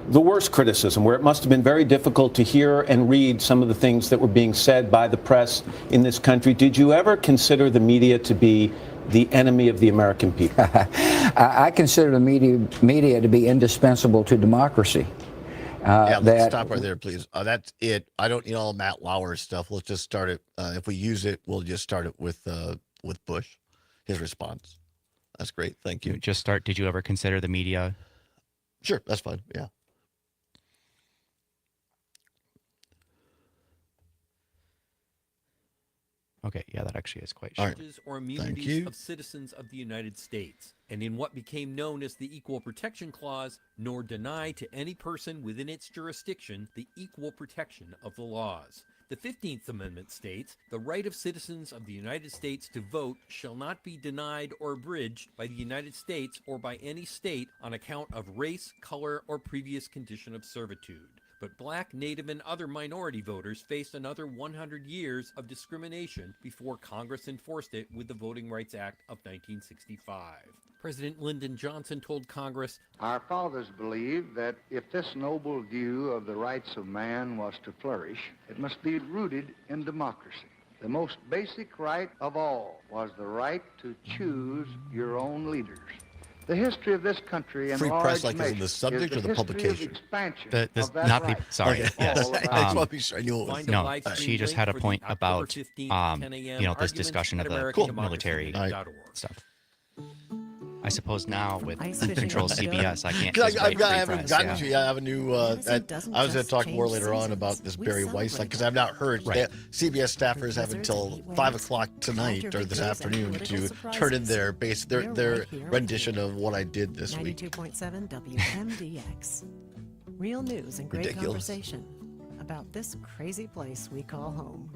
the worst criticism, where it must have been very difficult to hear and read some of the things that were being said by the press in this country. Did you ever consider the media to be the enemy of the American people? I consider the media to be indispensable to democracy. Let's stop right there, please. That's it. I don't need all Matt Lauer's stuff. Let's just start it. If we use it, we'll just start it with Bush, his response. That's great. Thank you. Did you ever consider the media? Sure, that's fine. Yeah. Okay, yeah, that actually is quite All short. right. Or Thank immunities you. of citizens of the United States, and in what became known as the Equal Protection Clause, nor deny to any person within its jurisdiction the equal protection of the laws. The 15th Amendment states, the right of citizens of the United States to vote shall not be denied or abridged by the United States or by any state on account of race, color, or previous condition of servitude. But black, native, and other minority voters faced another 100 years of discrimination before Congress enforced it with the Voting Rights Act of 1965. President Lyndon Johnson told Congress, "Our fathers believed that if this noble view of the rights of man was to flourish, it must be rooted in democracy. The most basic right of all was the right to choose your own leaders. The history of this country in Free large press, like, is in measure the subject is or the history of publication? expansion The, of that not right. the sorry. Okay. Yes. I just want to be sure I knew it was. No, she just had a point about this discussion of the military stuff. I suppose now with Control CBS, I can't. Just I write free haven't press, gotten yeah. to. I have a new. I was going to talk more later on about this Barry Weiss because I've not heard. Right. CBS staffers have until 5 o'clock tonight or this afternoon to turn in their rendition of what I did this week. 92.7 WMDX. Real news and great Ridiculous. conversation about this crazy place we call home.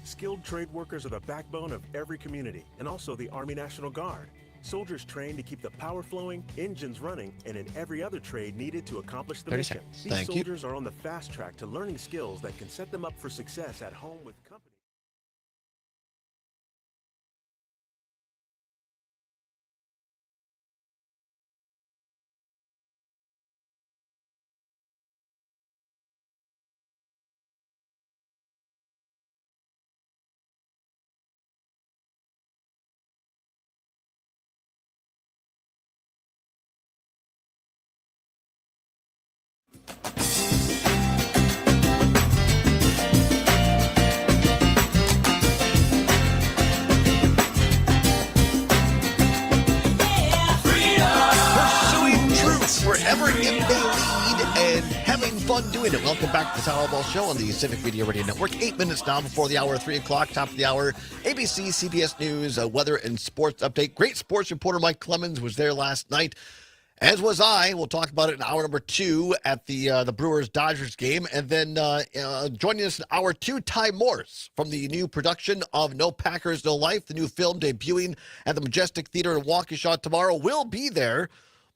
Skilled trade workers are the backbone of every community and also the Army National Guard. Soldiers trained to keep the power flowing, engines running, and in every other trade needed to accomplish the 30 mission. seconds. These Thank you. soldiers are on the fast track to learning skills that can set them up for success at home with companies. Pursuing truth wherever it may lead and having fun doing it. Welcome back to the Todd Allbaugh Show on the Civic Media Radio Network. 8 minutes now before the hour, 3 o'clock, top of the hour. ABC, CBS News, weather and sports update. Great sports reporter Mike Clemens was there last night, as was I. We'll talk about it in hour number 2 at the Brewers-Dodgers game. And then joining us in hour 2, Ty Morse from the new production of No Packers, No Life, the new film debuting at the Majestic Theater in Waukesha tomorrow. Will be there.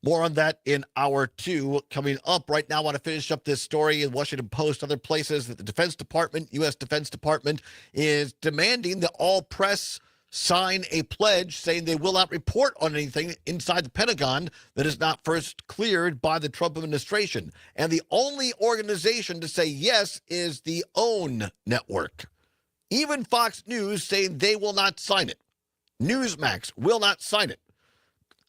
More on that in hour 2 coming up. Right now, I want to finish up this story in Washington Post, other places, that the Defense Department, U.S. Defense Department, is demanding that all press sign a pledge saying they will not report on anything inside the Pentagon that is not first cleared by the Trump administration. And the only organization to say yes is the OWN network. Even Fox News saying they will not sign it. Newsmax will not sign it.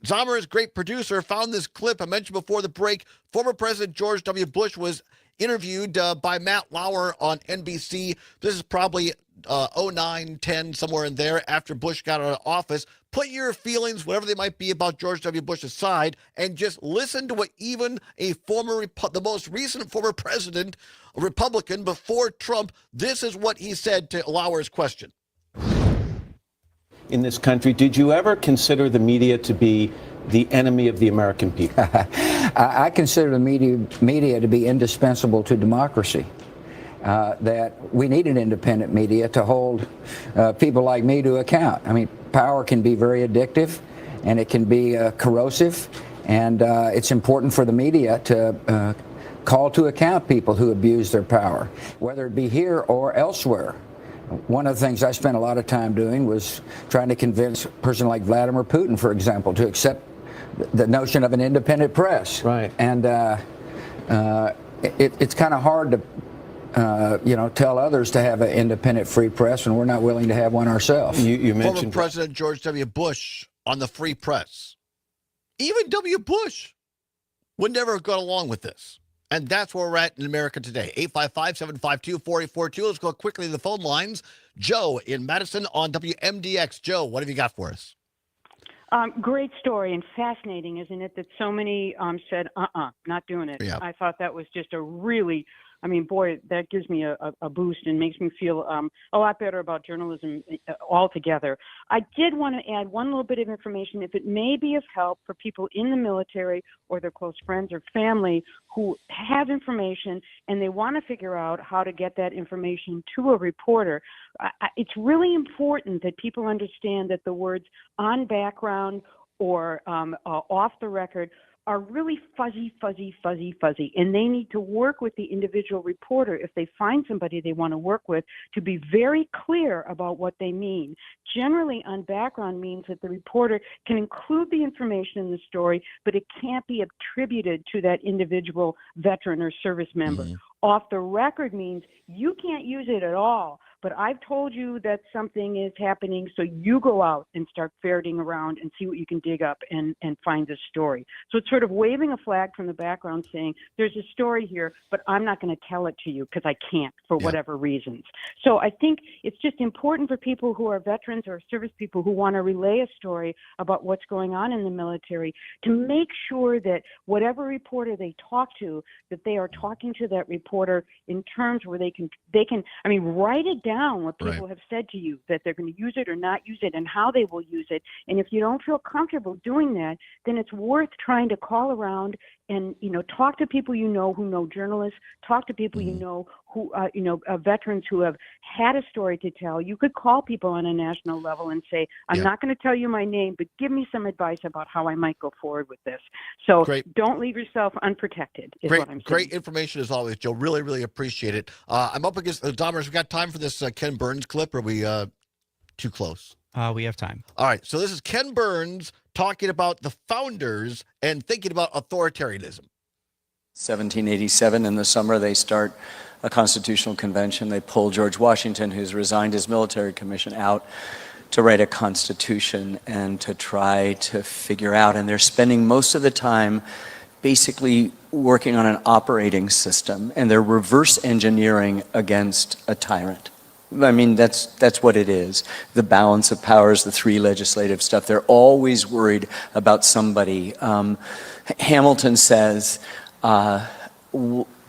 Zomer's great producer found this clip I mentioned before the break. Former President George W. Bush was interviewed by Matt Lauer on NBC. This is probably 09, 10, somewhere in there, after Bush got out of office. Put your feelings, whatever they might be, about George W. Bush aside, and just listen to what even a the most recent former president, a Republican before Trump, this is what he said to Lauer's question. In this country, did you ever consider the media to be the enemy of the American people? I consider the media to be indispensable to democracy. That we need an independent media to hold people like me to account. I mean, power can be very addictive, and it can be corrosive, and it's important for the media to call to account people who abuse their power, whether it be here or elsewhere. One of the things I spent a lot of time doing was trying to convince a person like Vladimir Putin, for example, to accept the notion of an independent press. Right. And it's kind of hard to tell others to have an independent free press when we're not willing to have one ourselves. You mentioned Former President George W. Bush on the free press. Even W. Bush would never have gone along with this. And that's where we're at in America today. 855-752-4842. Let's go quickly to the phone lines. Joe in Madison on WMDX. Joe, what have you got for us? Great story and fascinating, isn't it, that so many said, not doing it. Yeah. I thought that was just a really I mean, boy, that gives me a boost and makes me feel a lot better about journalism altogether. I did want to add one little bit of information, if it may be of help for people in the military or their close friends or family who have information and they want to figure out how to get that information to a reporter. It's really important that people understand that the words on background or off the record are really fuzzy, and they need to work with the individual reporter if they find somebody they want to work with to be very clear about what they mean. Generally, on background means that the reporter can include the information in the story, but it can't be attributed to that individual veteran or service member. Off the record means you can't use it at all, but I've told you that something is happening, so you go out and start ferreting around and see what you can dig up and find this story. So it's sort of waving a flag from the background saying, there's a story here, but I'm not going to tell it to you because I can't for whatever reasons. So I think it's just important for people who are veterans or service people who want to relay a story about what's going on in the military to make sure that whatever reporter they talk to, that they are talking to that reporter in terms where they can write it down what people have said to you, that they're going to use it or not use it and how they will use it. And if you don't feel comfortable doing that, then it's worth trying to call around and, talk to people who know journalists, talk to people who, veterans who have had a story to tell. You could call people on a national level and say, I'm not going to tell you my name, but give me some advice about how I might go forward with this. So don't leave yourself unprotected is what I'm saying. Great information as always, Joe. Really, really appreciate it. I'm up against the Domers. We got time for this Ken Burns clip, or are we too close? We have time. All right. So this is Ken Burns talking about the founders and thinking about authoritarianism. 1787 in the summer, they start a constitutional convention. They pull George Washington, who's resigned his military commission, out to write a constitution and to try to figure out. And they're spending most of the time basically working on an operating system, and they're reverse engineering against a tyrant. I mean, that's what it is. The balance of powers, the three legislative stuff. They're always worried about somebody. Hamilton says,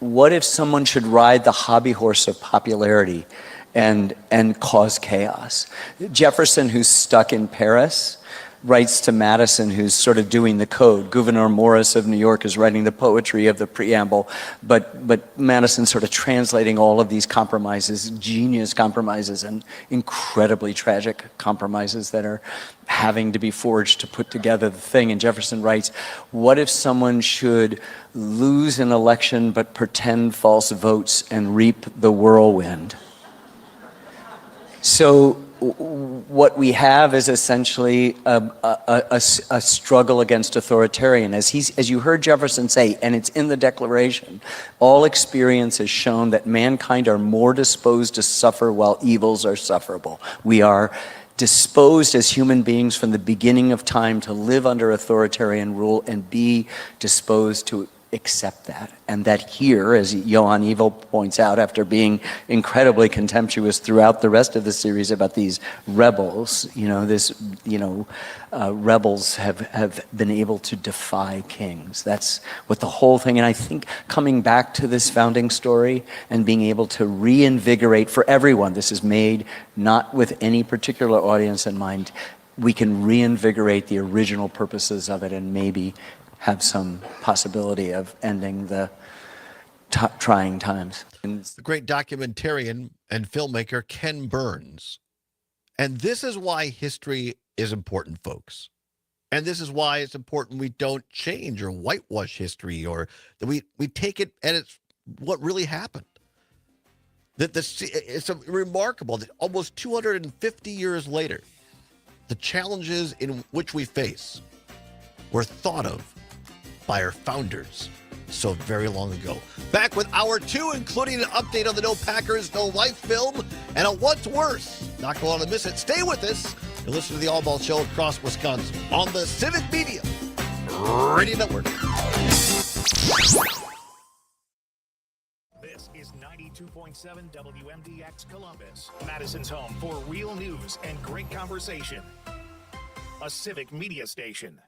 what if someone should ride the hobby horse of popularity and cause chaos? Jefferson, who's stuck in Paris, writes to Madison, who's sort of doing the code. Gouverneur Morris of New York is writing the poetry of the preamble, but Madison's sort of translating all of these compromises, genius compromises and incredibly tragic compromises that are having to be forged to put together the thing. And Jefferson writes, what if someone should lose an election but pretend false votes and reap the whirlwind? So what we have is essentially a struggle against authoritarian. As you heard Jefferson say, and it's in the Declaration, all experience has shown that mankind are more disposed to suffer while evils are sufferable. We are disposed as human beings from the beginning of time to live under authoritarian rule and be disposed to accept that. And that here, as Johan Evil points out, after being incredibly contemptuous throughout the rest of the series about these rebels, rebels have been able to defy kings. That's what the whole thing, and I think coming back to this founding story and being able to reinvigorate for everyone, this is made not with any particular audience in mind, we can reinvigorate the original purposes of it and maybe have some possibility of ending the trying times. And the great documentarian and filmmaker Ken Burns. And this is why history is important, folks. And this is why it's important we don't change or whitewash history, or that we take it and it's what really happened. It's remarkable that almost 250 years later, the challenges in which we face were thought of by our founders so very long ago. Back with hour 2, including an update on the No Packers, No Life film, and a what's worse. Not going to miss it. Stay with us and listen to the Allbaugh Show across Wisconsin on the Civic Media Radio Network. This is 92.7 WMDX Columbus, Madison's home for real news and great conversation. A Civic Media station.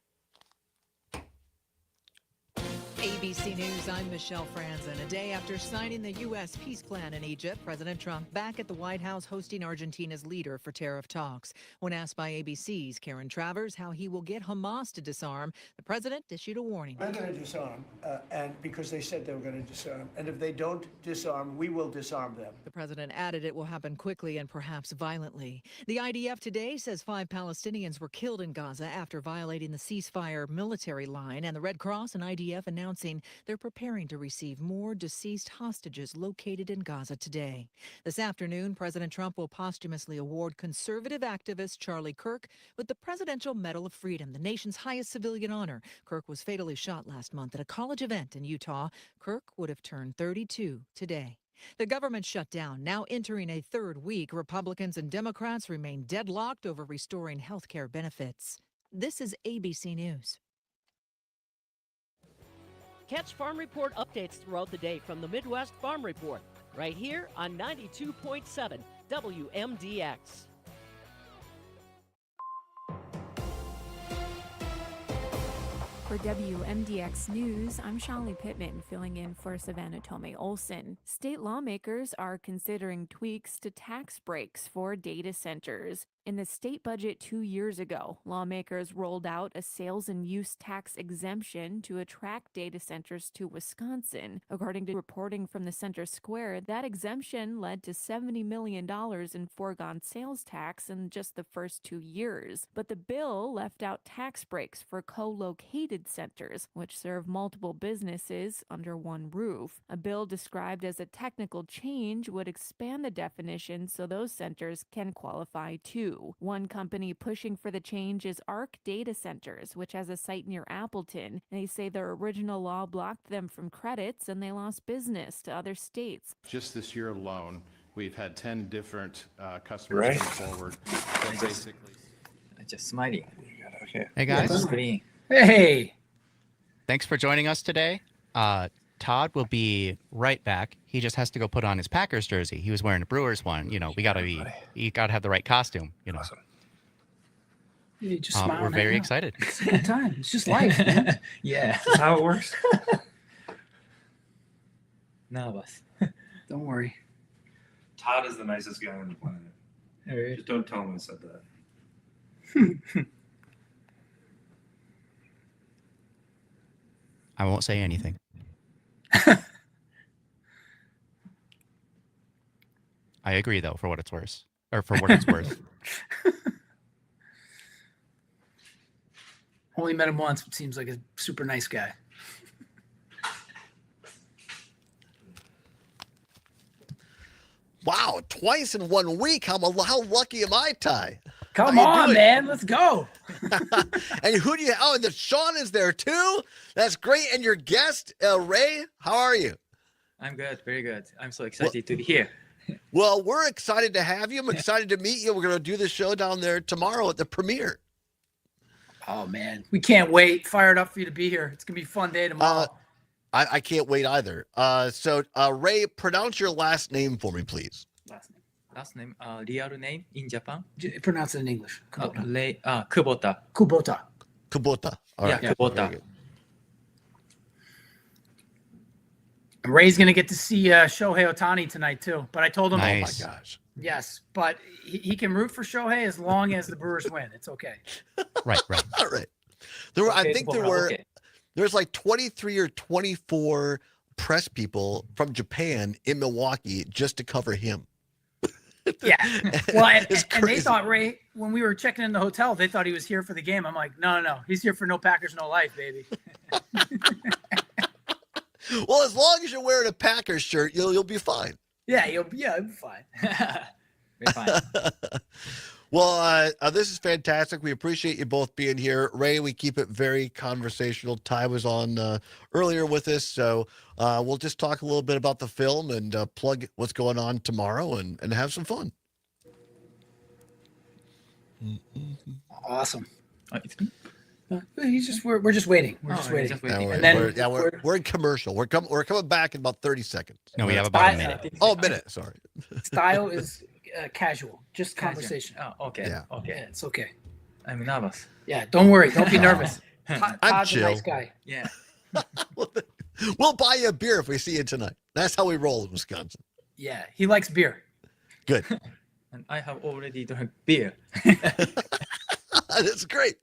ABC News, I'm Michelle Franzen. A day after signing the U.S. peace plan in Egypt, President Trump back at the White House hosting Argentina's leader for tariff talks. When asked by ABC's Karen Travers how he will get Hamas to disarm, the president issued a warning. They're going to disarm, and because they said they were going to disarm. And if they don't disarm, we will disarm them. The president added it will happen quickly and perhaps violently. The IDF today says 5 Palestinians were killed in Gaza after violating the ceasefire military line, and the Red Cross and IDF announcing they're preparing to receive more deceased hostages located in Gaza today. This afternoon, President Trump will posthumously award conservative activist Charlie Kirk with the Presidential Medal of Freedom, the nation's highest civilian honor. Kirk was fatally shot last month at a college event in Utah. Kirk would have turned 32 today. The government shutdown now entering a third week. Republicans and Democrats remain deadlocked over restoring health care benefits. This is ABC News. Catch Farm Report updates throughout the day from the Midwest Farm Report, right here on 92.7 WMDX. For WMDX News, I'm Shalini Pittman, filling in for Savannah Tomei Olson. State lawmakers are considering tweaks to tax breaks for data centers. In the state budget 2 years ago, lawmakers rolled out a sales and use tax exemption to attract data centers to Wisconsin. According to reporting from the Center Square, that exemption led to $70 million in foregone sales tax in just the first 2 years. But the bill left out tax breaks for co-located centers, which serve multiple businesses under one roof. A bill described as a technical change would expand the definition so those centers can qualify too. One company pushing for the change is Arc Data Centers, which has a site near Appleton. They say their original law blocked them from credits and they lost business to other states. Just this year alone, we've had 10 different customers come forward. Basically, just smiling. Okay. Hey guys. Hey. Thanks for joining us today. Todd will be right back. He just has to go put on his Packers jersey. He was wearing a Brewers one. You know, you gotta have the right costume. You know. Awesome. You just smile we're and very hang out. excited. It's a good time. It's just life, man. Yeah, that's how it works. Nervous. Don't worry. Todd is the nicest guy on the planet. Hey. Just don't tell him I said that. I won't say anything. I agree, though, for what it's worth. Or for what it's worth. Only met him once, but seems like a super nice guy. Wow, twice in 1 week. How lucky am I, Ty? Come on, man. Let's go. And who do you? Oh, and Sean is there too. That's great. And your guest, Ray, how are you? I'm good, very good. I'm so excited to be here. Well, we're excited to have you. I'm excited to meet you. We're going to do the show down there tomorrow at the premiere. Oh, man. We can't wait. Fired up for you to be here. It's going to be a fun day tomorrow. I can't wait either. So, Ray, pronounce your last name for me, please. Last name, real name in Japan? Pronounce it in English. Kubota. Kubota. Kubota. All right. Yeah, Kubota. And Ray's going to get to see Shohei Ohtani tonight, too. But I told him, Nice. Oh, my gosh. Yes, but he can root for Shohei as long as the Brewers win. It's okay. Right. All right. I think there's like 23 or 24 press people from Japan in Milwaukee just to cover him. Yeah. Well, and they thought, Ray, when we were checking in the hotel, they thought he was here for the game. I'm like, no. He's here for no Packers, no life, baby. Well, as long as you're wearing a Packers shirt, you'll be fine. Yeah, you'll be fine. We're fine. Well, this is fantastic. We appreciate you both being here. Ray, we keep it very conversational. Ty was on earlier with us, so we'll just talk a little bit about the film and plug what's going on tomorrow and have some fun. Awesome. We're just waiting. We're just waiting. And then we're in commercial. We're coming back in about 30 seconds. No, we have about a minute. Oh, a minute. Sorry. Style is casual, just conversation. Oh, okay. Yeah. Okay. Yeah, it's okay. I'm nervous. Yeah, don't worry. Don't be nervous. I'm Todd's chill. a nice guy. Yeah. We'll buy you a beer if we see you tonight. That's how we roll in Wisconsin. Yeah, he likes beer. Good. And I have already drunk beer. That's great.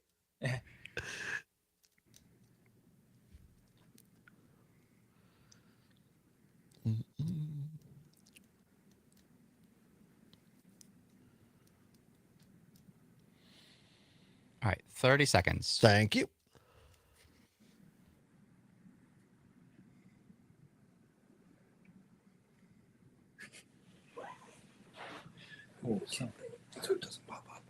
All right, 30 seconds. Thank you. Oh, so it doesn't pop up.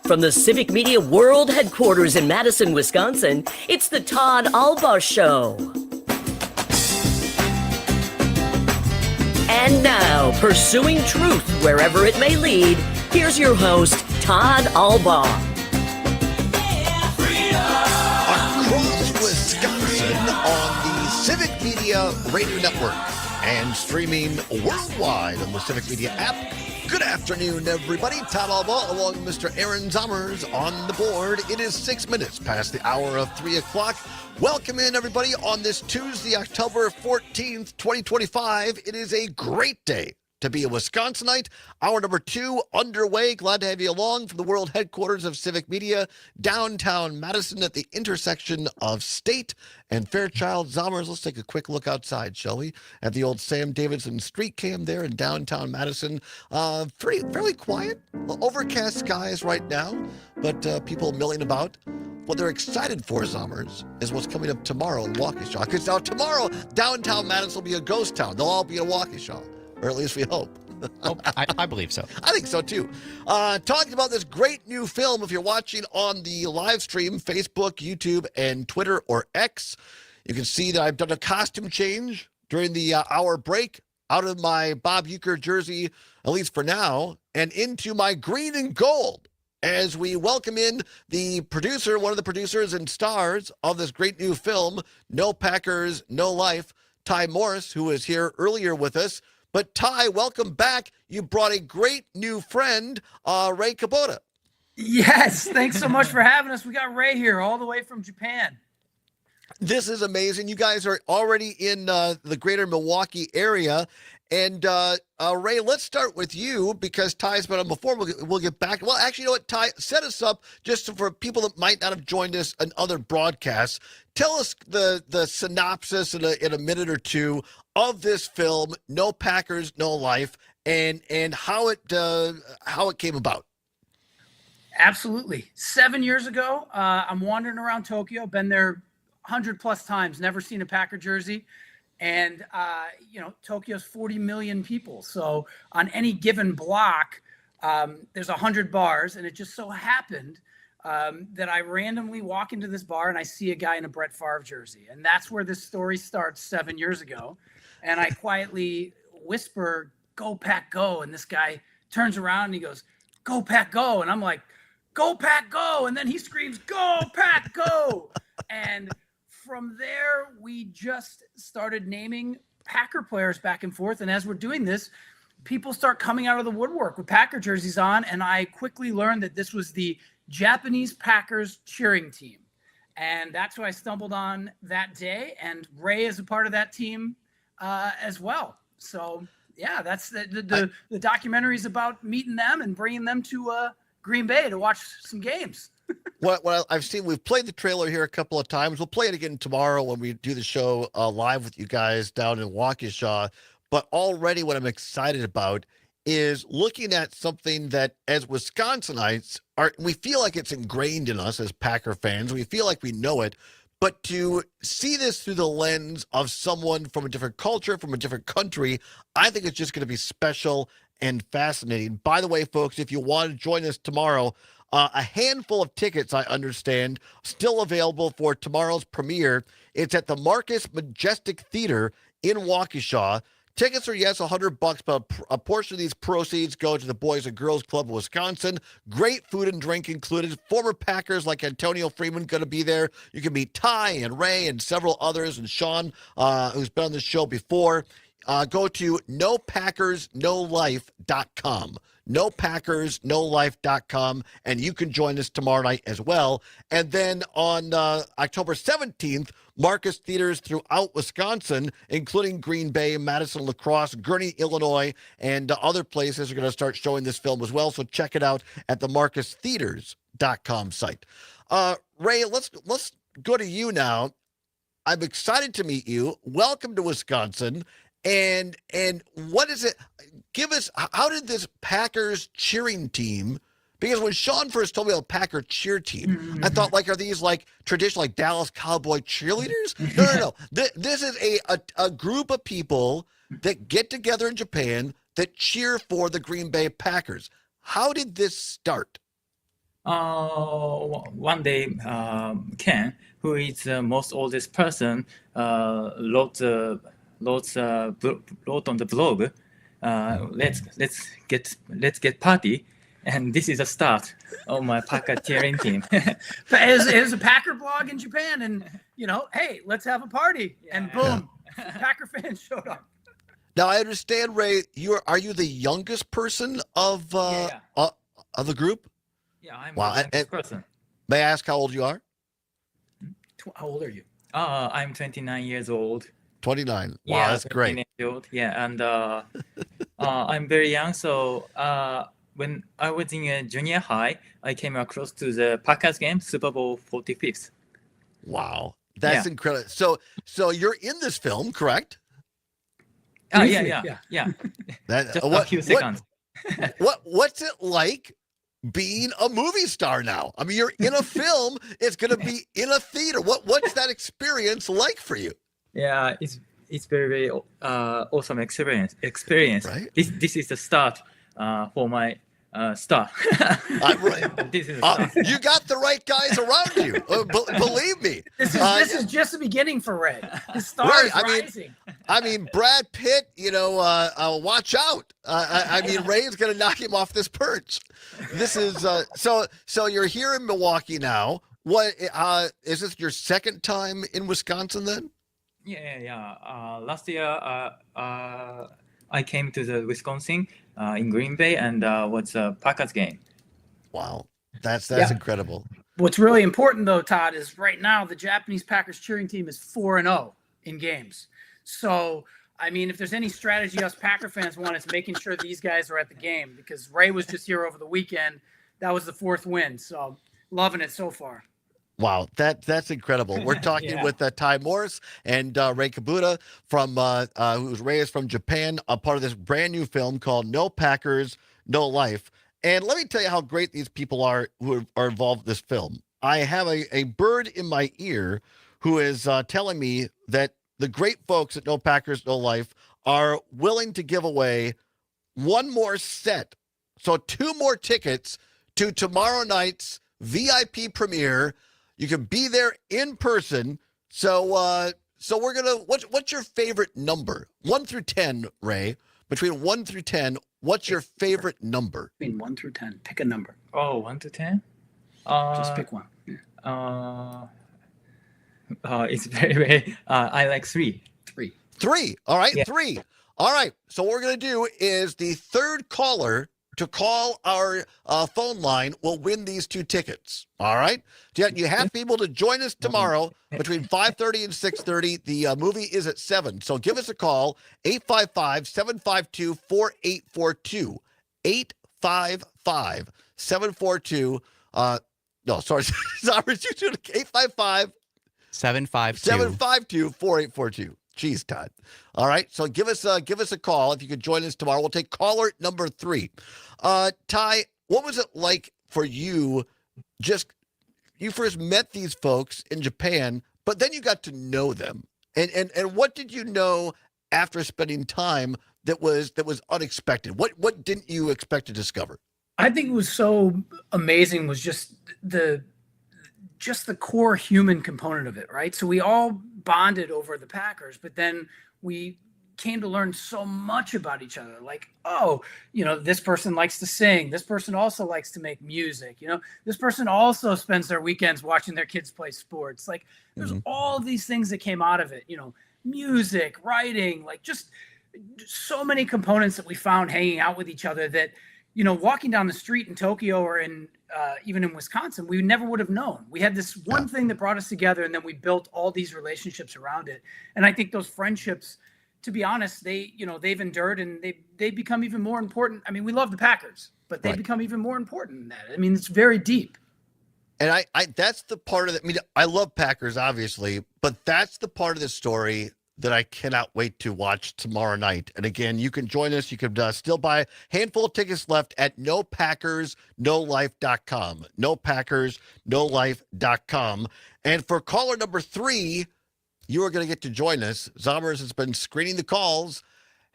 From the Civic Media World Headquarters in Madison, Wisconsin, it's the Todd Allbaugh Show. And now, pursuing truth wherever it may lead, here's your host, Todd Allbaugh. Across Wisconsin on the Civic Media Radio Network and streaming worldwide on the Civic Media app. Good afternoon, everybody. Todd Allbaugh along with Mr. Aaron Zommers on the board. It is 6 minutes past the hour of 3 o'clock. Welcome in, everybody, on this Tuesday, October 14th, 2025. It is a great day to be a Wisconsinite. Hour number 2 underway. Glad to have you along from the world headquarters of Civic Media, downtown Madison at the intersection of State and Fairchild. Zommers, let's take a quick look outside, shall we? At the old Sam Davidson street cam there in downtown Madison. Fairly quiet, overcast skies right now, but people milling about. What they're excited for, Zommers, is what's coming up tomorrow in Waukesha. Because now tomorrow, downtown Madison will be a ghost town. They'll all be in Waukesha. Or at least we hope. I believe so. I think so, too. Talking about this great new film, if you're watching on the live stream, Facebook, YouTube, and Twitter or X, you can see that I've done a costume change during the hour break out of my Bob Uecker jersey, at least for now, and into my green and gold as we welcome in the producer, one of the producers and stars of this great new film, No Packers, No Life, Ty Morris, who was here earlier with us. But Ty, welcome back. You brought a great new friend, Ray Kubota. Yes, thanks so much for having us. We got Ray here all the way from Japan. This is amazing. You guys are already in the greater Milwaukee area. And Ray, let's start with you because Ty's been on before. We'll get back. Well, actually, you know what, Ty? Set us up just for people that might not have joined us in other broadcasts. Tell us the synopsis in a minute or two of this film, No Packers, No Life, and how it came about. Absolutely. 7 years ago, I'm wandering around Tokyo. Been there 100+ times. Never seen a Packer jersey. And, Tokyo's 40 million people. So on any given block, there's 100 bars. And it just so happened that I randomly walk into this bar and I see a guy in a Brett Favre jersey. And that's where this story starts 7 years ago. And I quietly whisper, "Go Pack, go." And this guy turns around and he goes, "Go Pack, go." And I'm like, "Go Pack, go." And then he screams, "Go Pack, go." And from there, we just started naming Packer players back and forth. And as we're doing this, people start coming out of the woodwork with Packer jerseys on. And I quickly learned that this was the Japanese Packers cheering team. And that's who I stumbled on that day. And Ray is a part of that team as well. So, yeah, that's the documentary is about meeting them and bringing them to Green Bay to watch some games. What I've seen, we've played the trailer here a couple of times. We'll play it again tomorrow when we do the show live with you guys down in Waukesha. But already what I'm excited about is looking at something that as Wisconsinites, we feel like it's ingrained in us as Packer fans. We feel like we know it. But to see this through the lens of someone from a different culture, from a different country, I think it's just going to be special and fascinating. By the way, folks, if you want to join us tomorrow, a handful of tickets, I understand, still available for tomorrow's premiere. It's at the Marcus Majestic Theater in Waukesha. Tickets are, yes, $100, but a portion of these proceeds go to the Boys and Girls Club of Wisconsin. Great food and drink included. Former Packers like Antonio Freeman going to be there. You can meet Ty and Ray and several others, and Sean, who's been on the show before. Go to nopackersnolife.com. nopackersnolife.com, and you can join us tomorrow night as well. And then on October 17th, Marcus Theaters throughout Wisconsin, including Green Bay, Madison, La Crosse, Gurnee, Illinois, and other places are going to start showing this film as well. So check it out at the marcustheaters.com site. Ray, let's go to you now. I'm excited to meet you. Welcome to Wisconsin. And what is it? Give us, how did this Packers cheering team, because when Sean first told me about Packer cheer team, I thought, like, are these like traditional like Dallas Cowboy cheerleaders? No. This is a group of people that get together in Japan that cheer for the Green Bay Packers. How did this start? One day, Ken, who is the most oldest person, wrote on the blog, let's get party, and this is the start of my Packer cheering team. It was a Packer blog in Japan, and hey, let's have a party, and boom, Packer fans showed up. Now I understand, Ray. Are you the youngest person of the group? Yeah, I'm wow. the youngest person. May I ask how old you are? How old are you? I'm 29 years old. 29. Wow, Yeah, that's great. Yeah, and I'm very young. So when I was in a junior high, I came across to the Packers game, Super Bowl 45th. Wow, that's incredible. So you're in this film, correct? Yeah. That, Just a few seconds. What's it like being a movie star now? I mean, you're in a film. It's going to be in a theater. What's that experience like for you? Yeah, it's very awesome experience. Right? This is the start for my star. This is you got the right guys around you. Believe me. This is just the beginning for Ray. His star is rising. I mean, Brad Pitt. Watch out. I mean, Ray's going to knock him off this perch. This is so. You're here in Milwaukee now. What is this your second time in Wisconsin then? Yeah. Last year, I came to the Wisconsin in Green Bay and was a Packers game. Wow, that's incredible. What's really important though, Todd, is right now the Japanese Packers cheering team is 4-0 in games. So, I mean, if there's any strategy us Packer fans want, it's making sure these guys are at the game, because Ray was just here over the weekend. That was the fourth win. So, loving it so far. Wow, that's incredible. We're talking with Ty Morris and Ray Kabuta from who's Ray is from Japan, a part of this brand new film called No Packers, No Life. And let me tell you how great these people are who are involved in this film. I have a bird in my ear who is telling me that the great folks at No Packers, No Life are willing to give away one more set. So 2 more tickets to tomorrow night's VIP premiere. You can be there in person. So we're gonna. What's your favorite number? 1 through 10, Ray. Between 1 through 10, what's your favorite number? Between 1 through 10, pick a number. Oh, 1 to 10. Just pick one. It's very. I like 3. 3. All right, Yeah. 3. All right. So what we're gonna do is the third caller to call our phone line will win these 2 tickets. All right. You have to be able to join us tomorrow between 5:30 and 6:30. The movie is at 7. So give us a call, 855-752-4842. 855-742. No, sorry. 855 752-4842. Jeez, Todd. All right, so give us a call if you could join us tomorrow. We'll take caller number 3. Ty, what was it like for you? You first met these folks in Japan, but then you got to know them. And what did you know after spending time that was unexpected? What didn't you expect to discover? I think it was so amazing was just the core human component of it, right? So we all bonded over the Packers, but then we came to learn so much about each other. Like, oh, this person likes to sing. This person also likes to make music. This person also spends their weekends watching their kids play sports. Like, there's all these things that came out of it, music, writing, like just so many components that we found hanging out with each other that, walking down the street in Tokyo or even in Wisconsin, we never would have known. We had this one thing that brought us together, and then we built all these relationships around it. And I think those friendships, to be honest, they've endured, and they become even more important. I mean, we love the Packers, but they become even more important than that. I mean, it's very deep. And I that's the part of it. I mean, I love Packers, obviously, but that's the part of the story that I cannot wait to watch tomorrow night. And again, you can join us. You can still buy a handful of tickets left at nopackersnolife.com. Nopackersnolife.com. And for caller number 3, you are going to get to join us. Zombers has been screening the calls.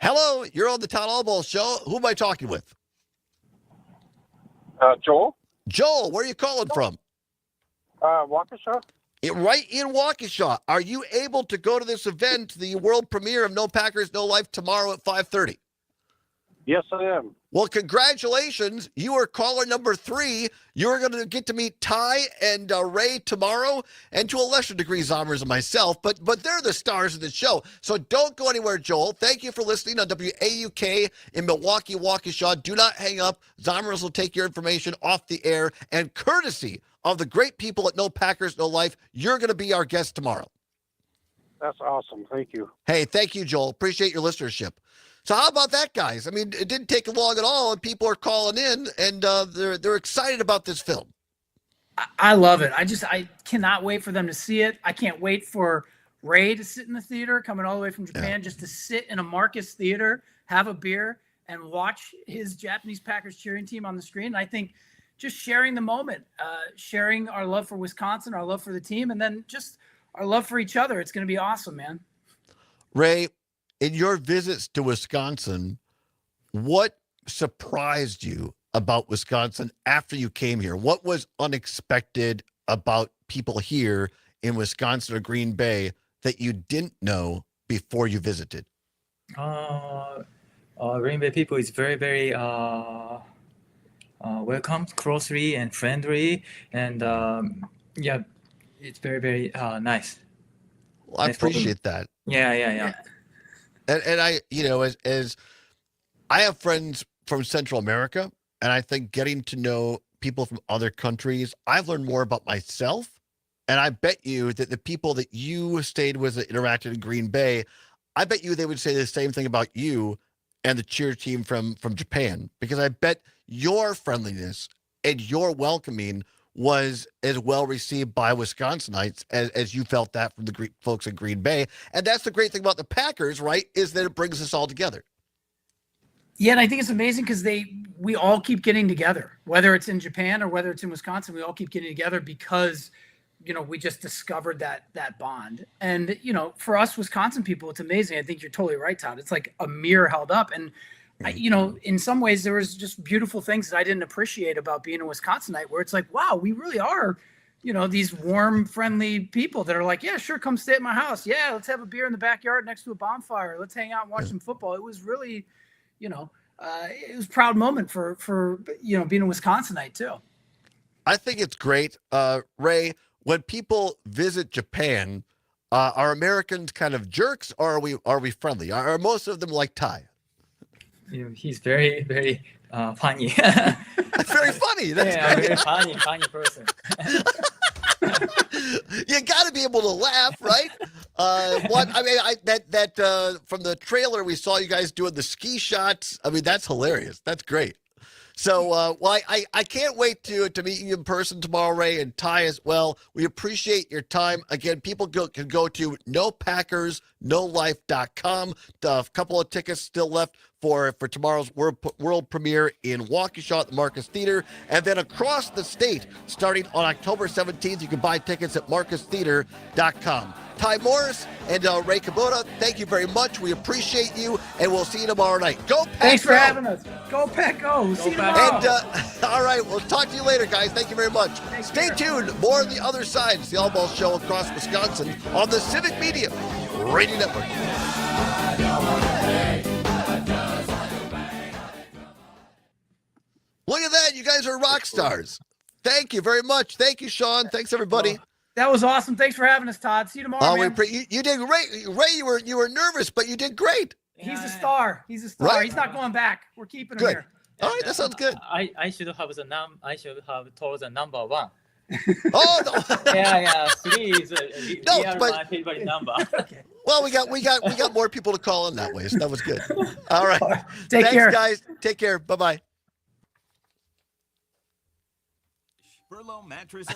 Hello, you're on the Todd Allbaugh Show. Who am I talking with? Joel. Joel, where are you calling from? Waukesha. Right in Waukesha. Are you able to go to this event, the world premiere of No Packers, No Life, tomorrow at 5:30? Yes, I am. Well, congratulations. You are caller number 3. You're going to get to meet Ty and Ray tomorrow, and to a lesser degree, Zombers and myself, but they're the stars of the show. So don't go anywhere, Joel. Thank you for listening on WAUK in Milwaukee, Waukesha. Do not hang up. Zombers will take your information off the air, and courtesy of the great people at No Packers, No Life, you're going to be our guest tomorrow. That's awesome. Thank you. Hey, thank you, Joel. Appreciate your listenership. So how about that, guys? I mean, it didn't take long at all, and people are calling in, and they're excited about this film. I love it. I cannot wait for them to see it. I can't wait for Ray to sit in the theater, coming all the way from Japan, just to sit in a Marcus theater, have a beer, and watch his Japanese Packers cheering team on the screen. And I think just sharing the moment, sharing our love for Wisconsin, our love for the team, and then just our love for each other. It's going to be awesome, man. Ray, in your visits to Wisconsin, what surprised you about Wisconsin after you came here? What was unexpected about people here in Wisconsin or Green Bay that you didn't know before you visited? Green Bay people is very, very welcome, closely and friendly, and it's very, very nice. Well, I appreciate that. Yeah. And I, as I have friends from Central America, and I think getting to know people from other countries, I've learned more about myself. And I bet you that the people that you stayed with that interacted in Green Bay, I bet you they would say the same thing about you and the cheer team from Japan, because I bet your friendliness and your welcoming was as well received by Wisconsinites as you felt that from the folks in Green Bay. And that's the great thing about the Packers, right, is that it brings us all together. Yeah, and I think it's amazing because we all keep getting together, whether it's in Japan or whether it's in Wisconsin. We all keep getting together because, we just discovered that bond. And, for us Wisconsin people, it's amazing. I think you're totally right, Todd. It's like a mirror held up. And, in some ways, there was just beautiful things that I didn't appreciate about being a Wisconsinite, where it's like, wow, we really are, these warm, friendly people that are like, yeah, sure, come stay at my house. Yeah, let's have a beer in the backyard next to a bonfire. Let's hang out and watch some football. It was really, it was a proud moment for being a Wisconsinite too. I think it's great. Ray, when people visit Japan, are Americans kind of jerks, or are we friendly? Are most of them like Ty? He's very, very funny. That's very funny. That's very funny person. You got to be able to laugh, right? From the trailer we saw you guys doing the ski shots. I mean, that's hilarious. That's great. So, I can't wait to meet you in person tomorrow, Ray, and Ty as well. We appreciate your time. Again, people can go to nopackersnolife.com. A couple of tickets still left for tomorrow's world premiere in Waukesha at the Marcus Theater. And then across the state, starting on October 17th, you can buy tickets at marcustheater.com. Ty Morris and Ray Kubota, thank you very much. We appreciate you, and we'll see you tomorrow night. Go Pack! Thanks for having us. Go Pack, go. We'll see you tomorrow. And, all right, we'll talk to you later, guys. Thank you very much. Stay tuned. More on the other side. It's the Allbaugh Show across Wisconsin on the Civic Media Radio Network. Look at that. You guys are rock stars. Thank you very much. Thank you, Sean. Thanks, everybody. That was awesome. Thanks for having us, Todd. See you tomorrow, Oh, man. you did great. Ray, you were nervous, but you did great. He's a star. He's a star. Right? He's not going back. We're keeping him Good. here. All right, that sounds good. I should have I should have told the number 1. Oh no. yeah. 3 is No, real but- my favorite number. Well, we got more people to call in that way, so that was good. All right. Take Thanks, care. guys. Take care. Bye-bye.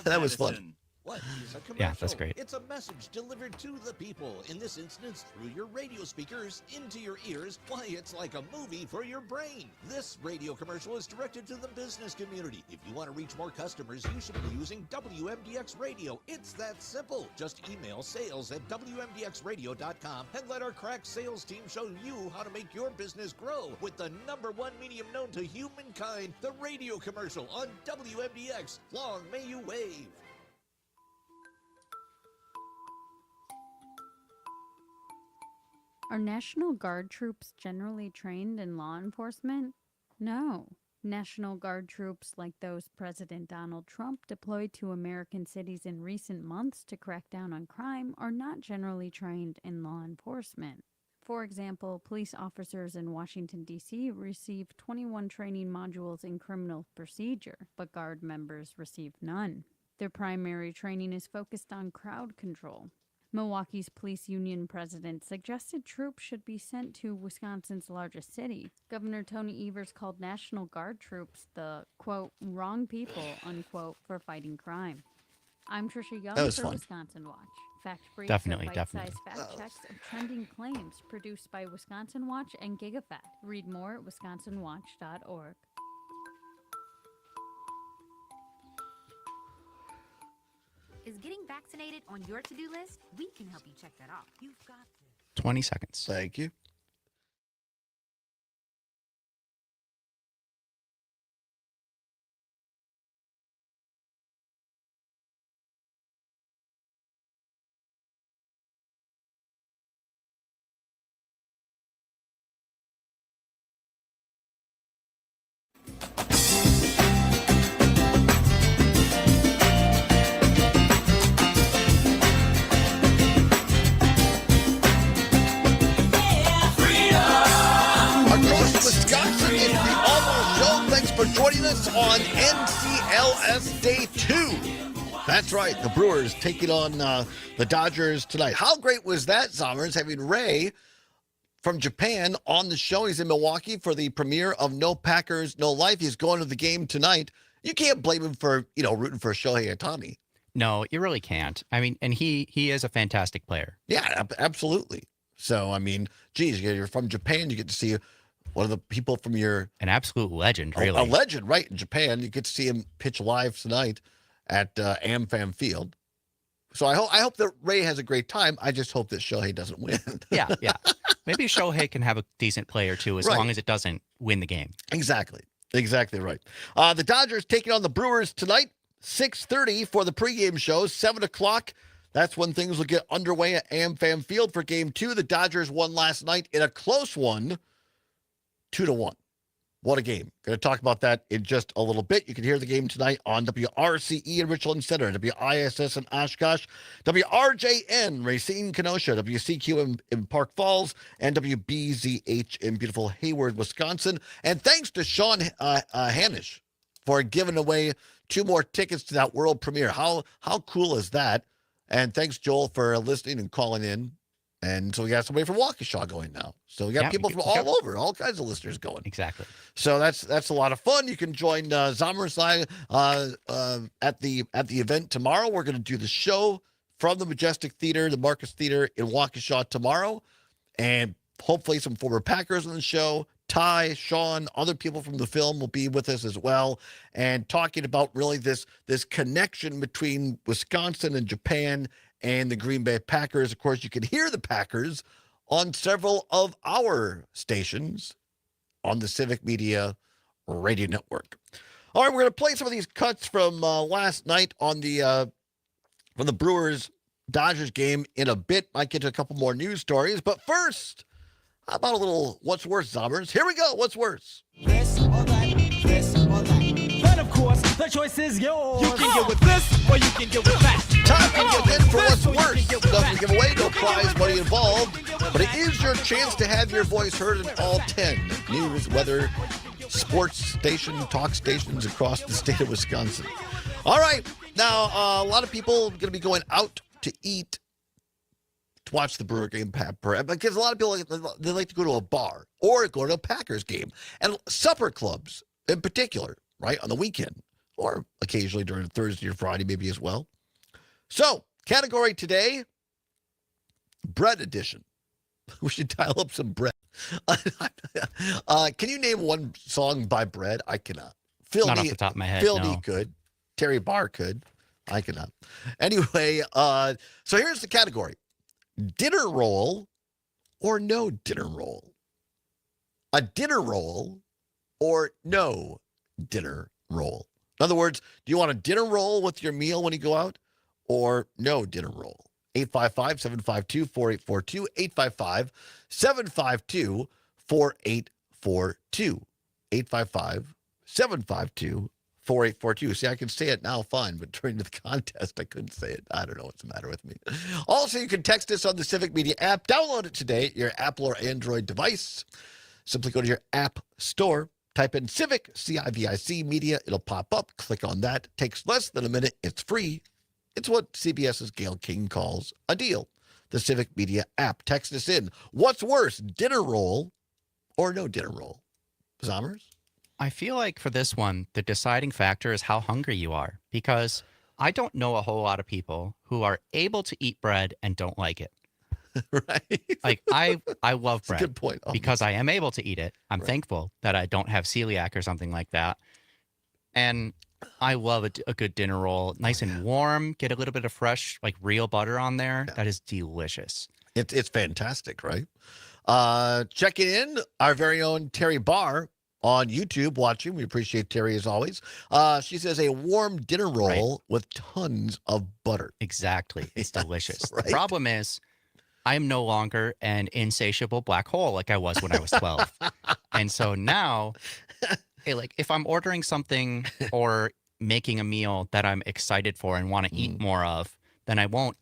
That was fun. What is a commercial? Yeah, that's great. It's a message delivered to the people, in this instance through your radio speakers into your ears. Why, it's like a movie for your brain. This radio commercial is directed to the business community. If you want to reach more customers, you should be using WMDX Radio. It's that simple. Just email sales@WMDXradio.com and let our crack sales team show you how to make your business grow with the #1 medium known to humankind, the radio commercial on WMDX. Long may you wave. Are National Guard troops generally trained in law enforcement? No. National Guard troops like those President Donald Trump deployed to American cities in recent months to crack down on crime are not generally trained in law enforcement. For example, police officers in Washington, D.C. receive 21 training modules in criminal procedure, but Guard members receive none. Their primary training is focused on crowd control. Milwaukee's police union president suggested troops should be sent to Wisconsin's largest city. Governor Tony Evers called National Guard troops the, quote, wrong people, unquote, for fighting crime. I'm Trisha Young That was for fun. Wisconsin Watch. Fact briefs Definitely, are bite-sized definitely. fact checks of trending claims produced by Wisconsin Watch and GigaFact. Read more at wisconsinwatch.org. Is getting vaccinated on your to-do list? We can help you check that off. You've got to. 20 seconds. Thank you. Across Wisconsin, it's the Allbaugh Show. Thanks for joining us on NCLS Day 2. That's right. The Brewers taking on the Dodgers tonight. How great was that, Zommers, having Ray from Japan on the show? He's in Milwaukee for the premiere of No Packers, No Life. He's going to the game tonight. You can't blame him for, rooting for Shohei Ohtani. No, you really can't. I mean, and he is a fantastic player. Yeah, absolutely. So, I mean, geez, you're from Japan. You get to see one of the people from your... An absolute legend, really. A legend, right, in Japan. You get to see him pitch live tonight at AmFam Field. So I hope that Ray has a great time. I just hope that Shohei doesn't win. Yeah. Maybe Shohei can have a decent play or two as Right. long as it doesn't win the game. Exactly right. The Dodgers taking on the Brewers tonight, 6:30 for the pregame show, 7 o'clock. That's when things will get underway at AmFam Field for Game 2. The Dodgers won last night in a close one, 2-1. What a game. Going to talk about that in just a little bit. You can hear the game tonight on WRCE in Richland Center, WISS in Oshkosh, WRJN Racine Kenosha, WCQ in Park Falls, and WBZH in beautiful Hayward, Wisconsin. And thanks to Sean Hanish for giving away 2 more tickets to that world premiere. How cool is that? And thanks, Joel, for listening and calling in. And so we got somebody from Waukesha going now. So we got people from all over, all kinds of listeners going. Exactly. So that's a lot of fun. You can join Zommers and I at the event tomorrow. We're going to do the show from the Majestic Theater, the Marcus Theater in Waukesha tomorrow. And hopefully some former Packers on the show. Ty, Sean, other people from the film will be with us as well, and talking about really this connection between Wisconsin and Japan and the Green Bay Packers. Of course, you can hear the Packers on several of our stations on the Civic Media Radio Network. All right, we're going to play some of these cuts from last night on the from the Brewers Dodgers game in a bit. Might get to a couple more news stories. But first, how about a little What's Worse, Zombers? Here we go. What's worse? This or that, this or that. But of course, the choice is yours. You can get with this or you can get with that. Time to get in for What's Worse. Nothing to give away, no prize money involved. But it is your chance to have your voice heard in all 10 news, weather, sports station, talk stations across the state of Wisconsin. All right. Now, a lot of people are going to be going out to eat to watch the Brewer game, because a lot of people, they like to go to a bar or go to a Packers game. And supper clubs in particular, right, on the weekend or occasionally during Thursday or Friday maybe as well. So, category today, bread edition. We should dial up some bread. Can you name one song by Bread? I cannot. Not off the top of my head, Phil no. D could. Terry Barr could. I cannot. Anyway, so here's the category. Dinner roll or no dinner roll? A dinner roll or no dinner roll? In other words, do you want a dinner roll with your meal when you go out or no dinner roll? 855-752-4842, 855-752-4842, 855-752-4842. See, I can say it now fine, but during the contest, I couldn't say it. I don't know what's the matter with me. Also, you can text us on the Civic Media app. Download it today at your Apple or Android device. Simply go to your app store, type in Civic, C-I-V-I-C, Media. It'll pop up. Click on that. Takes less than a minute. It's free. It's what CBS's Gail King calls a deal. The Civic Media app. Text us in. What's worse, dinner roll or no dinner roll? Zommers? I feel like for this one, the deciding factor is how hungry you are, because I don't know a whole lot of people who are able to eat bread and don't like it. Right. Like I love bread. Good point. Because I am able to eat it. I'm thankful that I don't have celiac or something like that. And I love a good dinner roll, nice and warm. Get a little bit of fresh, like real butter on there. That is delicious. It's fantastic, right? Checking in, our very own Terry Barr on YouTube watching. We appreciate Terry as always. She says a warm dinner roll with tons of butter. Exactly. It's delicious. right. The problem is I am no longer an insatiable black hole like I was when I was 12. And so now, like if I'm ordering something or making a meal that I'm excited for and want to eat more of, then I won't.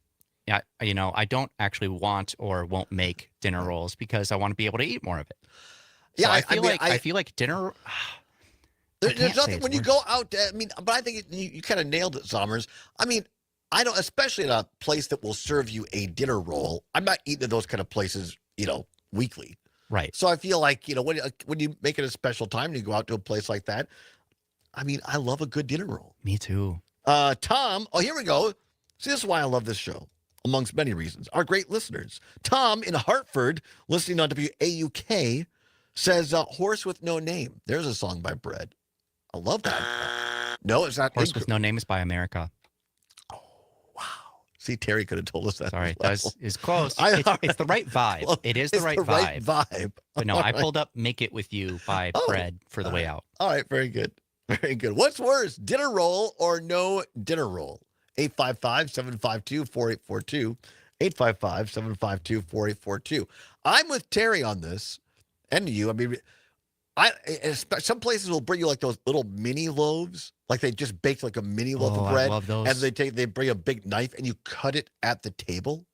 Yeah, I don't actually want or won't make dinner rolls because I want to be able to eat more of it. So I feel like dinner. There's nothing when you go out. But I think you kind of nailed it, Sommers. I mean, I don't, especially at a place that will serve you a dinner roll. I'm not eating at those kind of places, weekly. Right. So I feel like when you make it a special time and you go out to a place like that. I mean, I love a good dinner roll. Me too. Tom. Oh, here we go. See, this is why I love this show, amongst many reasons. Our great listeners. Tom in Hartford, listening on WAUK, says Horse with No Name. There's a song by Bread. I love that. No, it's not. Horse with No Name is by America. Oh, wow. See, Terry could have told us that. Sorry, as well. it's close. It's the right vibe. Well, it is the right vibe. But no, All I right. pulled up Make It With You by Bread for the way out. All right, very good. Very good. What's worse, dinner roll or no dinner roll? 855-752-4842. 855-752-4842. I'm with Terry on this, and you. I mean, some places will bring you like those little mini loaves, like they just baked like a mini loaf of bread, I love those. and they bring a big knife and you cut it at the table,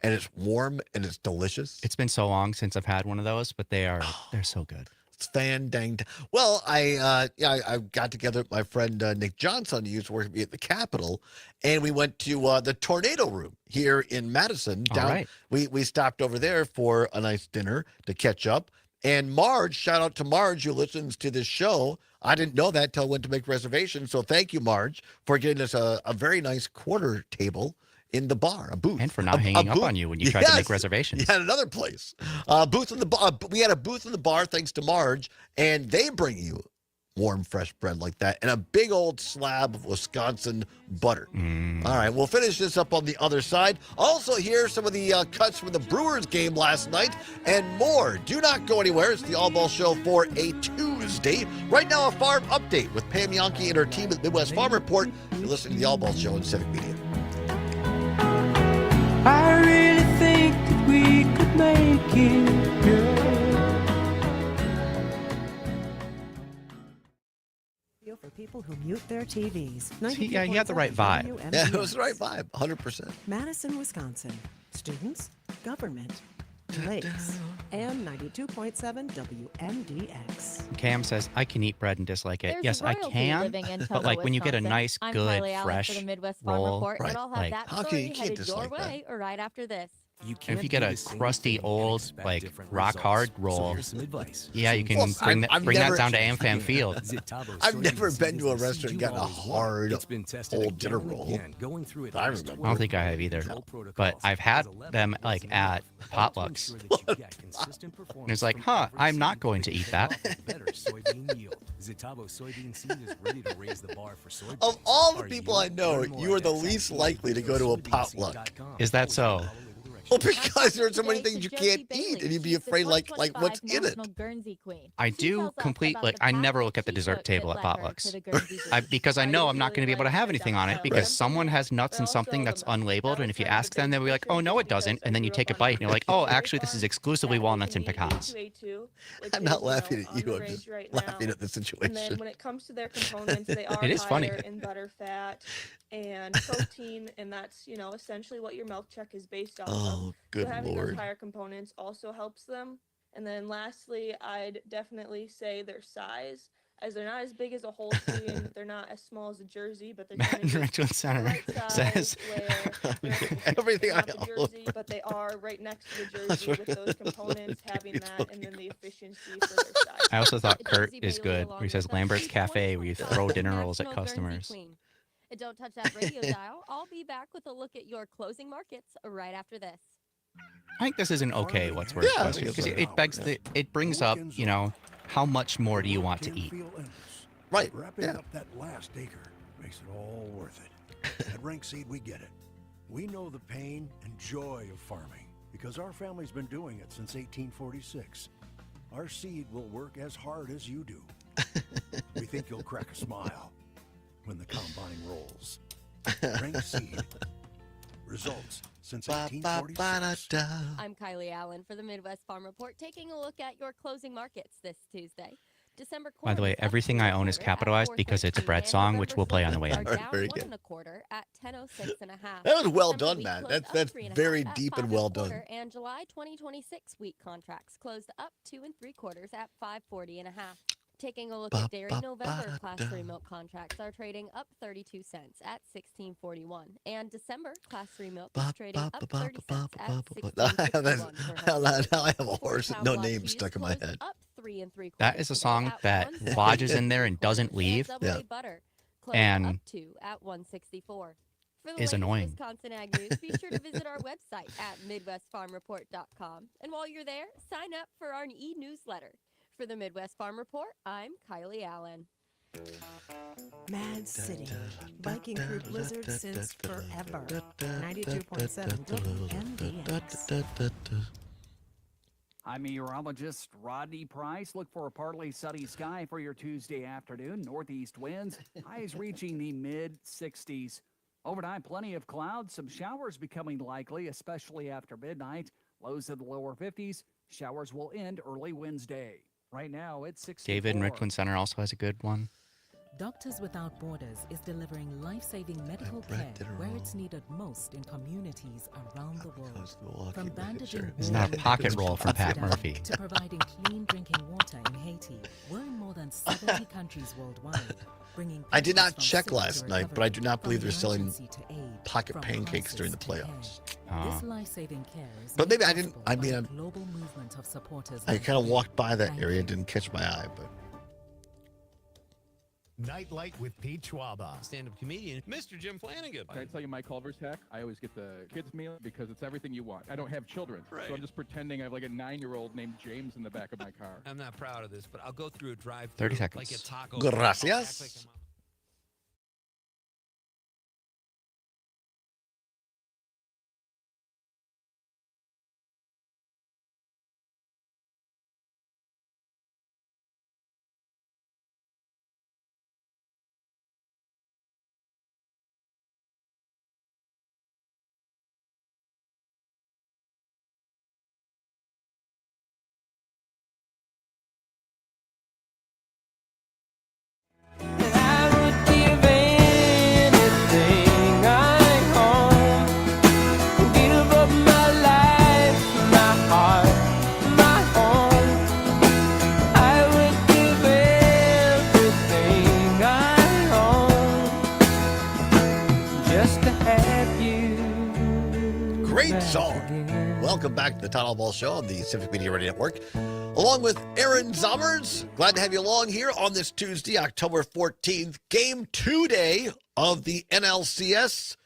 and it's warm and it's delicious. It's been so long since I've had one of those, but they're so good. It's fan-dang. Well, I got together with my friend Nick Johnson, who used to work with me at the Capitol, and we went to the Tornado Room here in Madison. All right. We stopped over there for a nice dinner to catch up. And Marge, shout out to Marge, who listens to this show. I didn't know that till I went to make reservations. So thank you, Marge, for getting us a very nice quarter table in the bar, a booth. And for not hanging up on you when you tried to make reservations. You had another place. Booth in the bar. We had a booth in the bar thanks to Marge, and they bring you warm, fresh bread like that and a big old slab of Wisconsin butter. All right, we'll finish this up on the other side. Also, hear some of the cuts from the Brewers game last night and more. Do not go anywhere. It's the Allbaugh Show for a Tuesday. Right now, a farm update with Pam Yonke and her team at the Midwest Farm Report. You're listening to the Allbaugh Show on Civic Media. people who mute their TVs. Yeah, he had the right vibe. Yeah, it was the right vibe, 100%. Madison, Wisconsin. Students, government, lakes, and 92.7 WMDX. Cam says, I can eat bread and dislike it. There's yes, I royalty can. living in But Togo, like when you get a Wisconsin. nice, I'm good, Kylie Allen fresh for the Midwest Farm roll, Report, and I'll have like, that How can story you can't headed dislike your that? way right after this. and if you get a crusty old, like rock hard roll, yeah, you can Well, bring I've that never- down to AmFam Field. I've never been to a restaurant and gotten a hard old dinner roll. I I remember. don't think I have either, but I've had them like at potlucks. And it's like, huh, I'm not going to eat that. Of all the people I know, you are the least likely to go to a potluck. Is that so? Well, because there's so many things you can't eat, and you'd be afraid, like what's in it. I do I never look at the dessert table at potlucks because I know I'm not going to be able to have anything on it because someone has nuts in something that's unlabeled. And if you ask them, they'll be like, oh, no, it doesn't. And then you take a bite and you're like, oh, actually, this is exclusively walnuts and pecans. I'm not laughing at you. I'm just laughing at the situation. And then when it comes to their components, they are It is funny. higher in butter, fat, and protein, and that's, essentially what your milk check is based off of. Oh, good So having Lord. those higher components also helps them. And then lastly, I'd definitely say their size, as they're not as big as a Holstein, they're not as small as a Jersey, but they're Matt kind in of the Richmond Center right size says, where Everything not I the Jersey, but they are right next to the That's Jersey what with those components, having that, and then the efficiency for their size. I also thought Kurt is good. Where he says Lambert's Cafe, where you throw dinner rolls at National Guernsey customers. Queen. And don't touch that radio dial. I'll be back with a look at your closing markets right after this. I think this is an okay what's worse Yeah, question because it brings up, how much more do you want to eat? Right. Wrapping Yeah. up that last acre makes it all worth it. At Rank Seed, we get it. We know the pain and joy of farming because our family's been doing it since 1846. Our seed will work as hard as you do. We think you'll crack a smile when the combine rolls. Rank Seed. Results since 1846. I'm Kylie Allen for the Midwest Farm Report, taking a look at your closing markets this Tuesday. December By the way, everything I own is capitalized because it's a bread song, which we'll play on the way in. Very good. 1.25 at 10:06.5. That was well December done, wheat man. closed That's up 3.5 very at deep and well 5.25, done. And July 2026 wheat contracts closed up 2 3/4 at 5.40.5. Taking a look at dairy, November Class 3 milk contracts are trading up 32 cents at 16.41, and December Class 3 milk is trading up 30 cents at 16.61. Now I have a horse with no name stuck in my head. Up 3 3/4 That is a song at that 1.60, lodges in there and doesn't and leave. Double A butter closed And up 2 at 1.64. For the is latest annoying. Wisconsin Ag News, be sure to visit our website at MidwestFarmReport.com. And while you're there, sign up for our e-newsletter. For the Midwest Farm Report, I'm Kylie Allen. Mad City. Viking through blizzard since forever. 92.7 WMDX. I'm meteorologist Rodney Price. Look for a partly sunny sky for your Tuesday afternoon. Northeast winds, highs reaching the mid-60s. Overnight, plenty of clouds, some showers becoming likely, especially after midnight. Lows in the lower 50s. Showers will end early Wednesday. Right now, it's 64. David in Richmond Center also has a good one. Doctors Without Borders is delivering life-saving medical care where it's needed most in communities around the world. From bandaging It's not a pocket roll from Pat Murphy. to providing clean drinking water in Haiti. We're in more than 70 countries worldwide, bringing I did not from check sick to last night, but I do not from believe they're selling emergency to aid, pocket from pancakes during the crisis to playoffs. This life-saving care is But made maybe I didn't. possible I by mean, a global movement of supporters I like kind of you. walked by that Thank area, you. didn't catch my eye, but. Nightlight with Pete Schwaba. Stand-up comedian, Mr. Jim Flanagan. Can I tell you my Culver's hack? I always get the kids meal because it's everything you want. I don't have children, Right. so I'm just pretending I have like a 9-year-old named James in the back of my car. I'm not proud of this, but I'll go through a drive-thru 30 seconds. like a taco. Gracias. I'll act like I'm Great song. Welcome back to the Todd Allbaugh Show on the Civic Media Radio Network. Along with Aaron Zommers. Glad to have you along here on this Tuesday, October 14th. Game 2 day of the NLCS.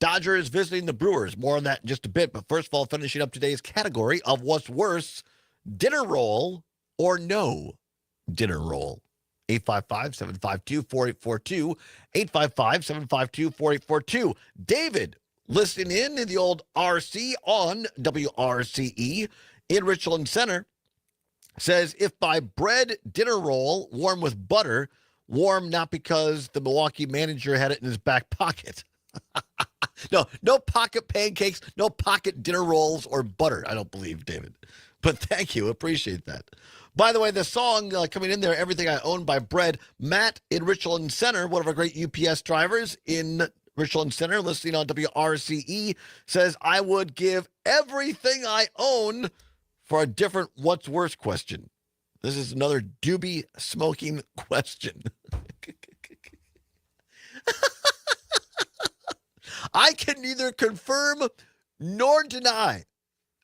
Dodgers visiting the Brewers. More on that in just a bit. But first of all, finishing up today's category of what's worse, dinner roll or no dinner roll. 855-752-4842. 855-752-4842. David, listening in the old RC on WRCE in Richland Center, says, if by bread dinner roll warm with butter, warm not because the Milwaukee manager had it in his back pocket. No pocket pancakes, no pocket dinner rolls or butter, I don't believe, David. But thank you. Appreciate that. By the way, the song coming in there, Everything I Own by Bread, Matt in Richland Center, one of our great UPS drivers in Richland Center, listening on WRCE, says, I would give everything I own for a different what's worse question. This is another doobie smoking question. I can neither confirm nor deny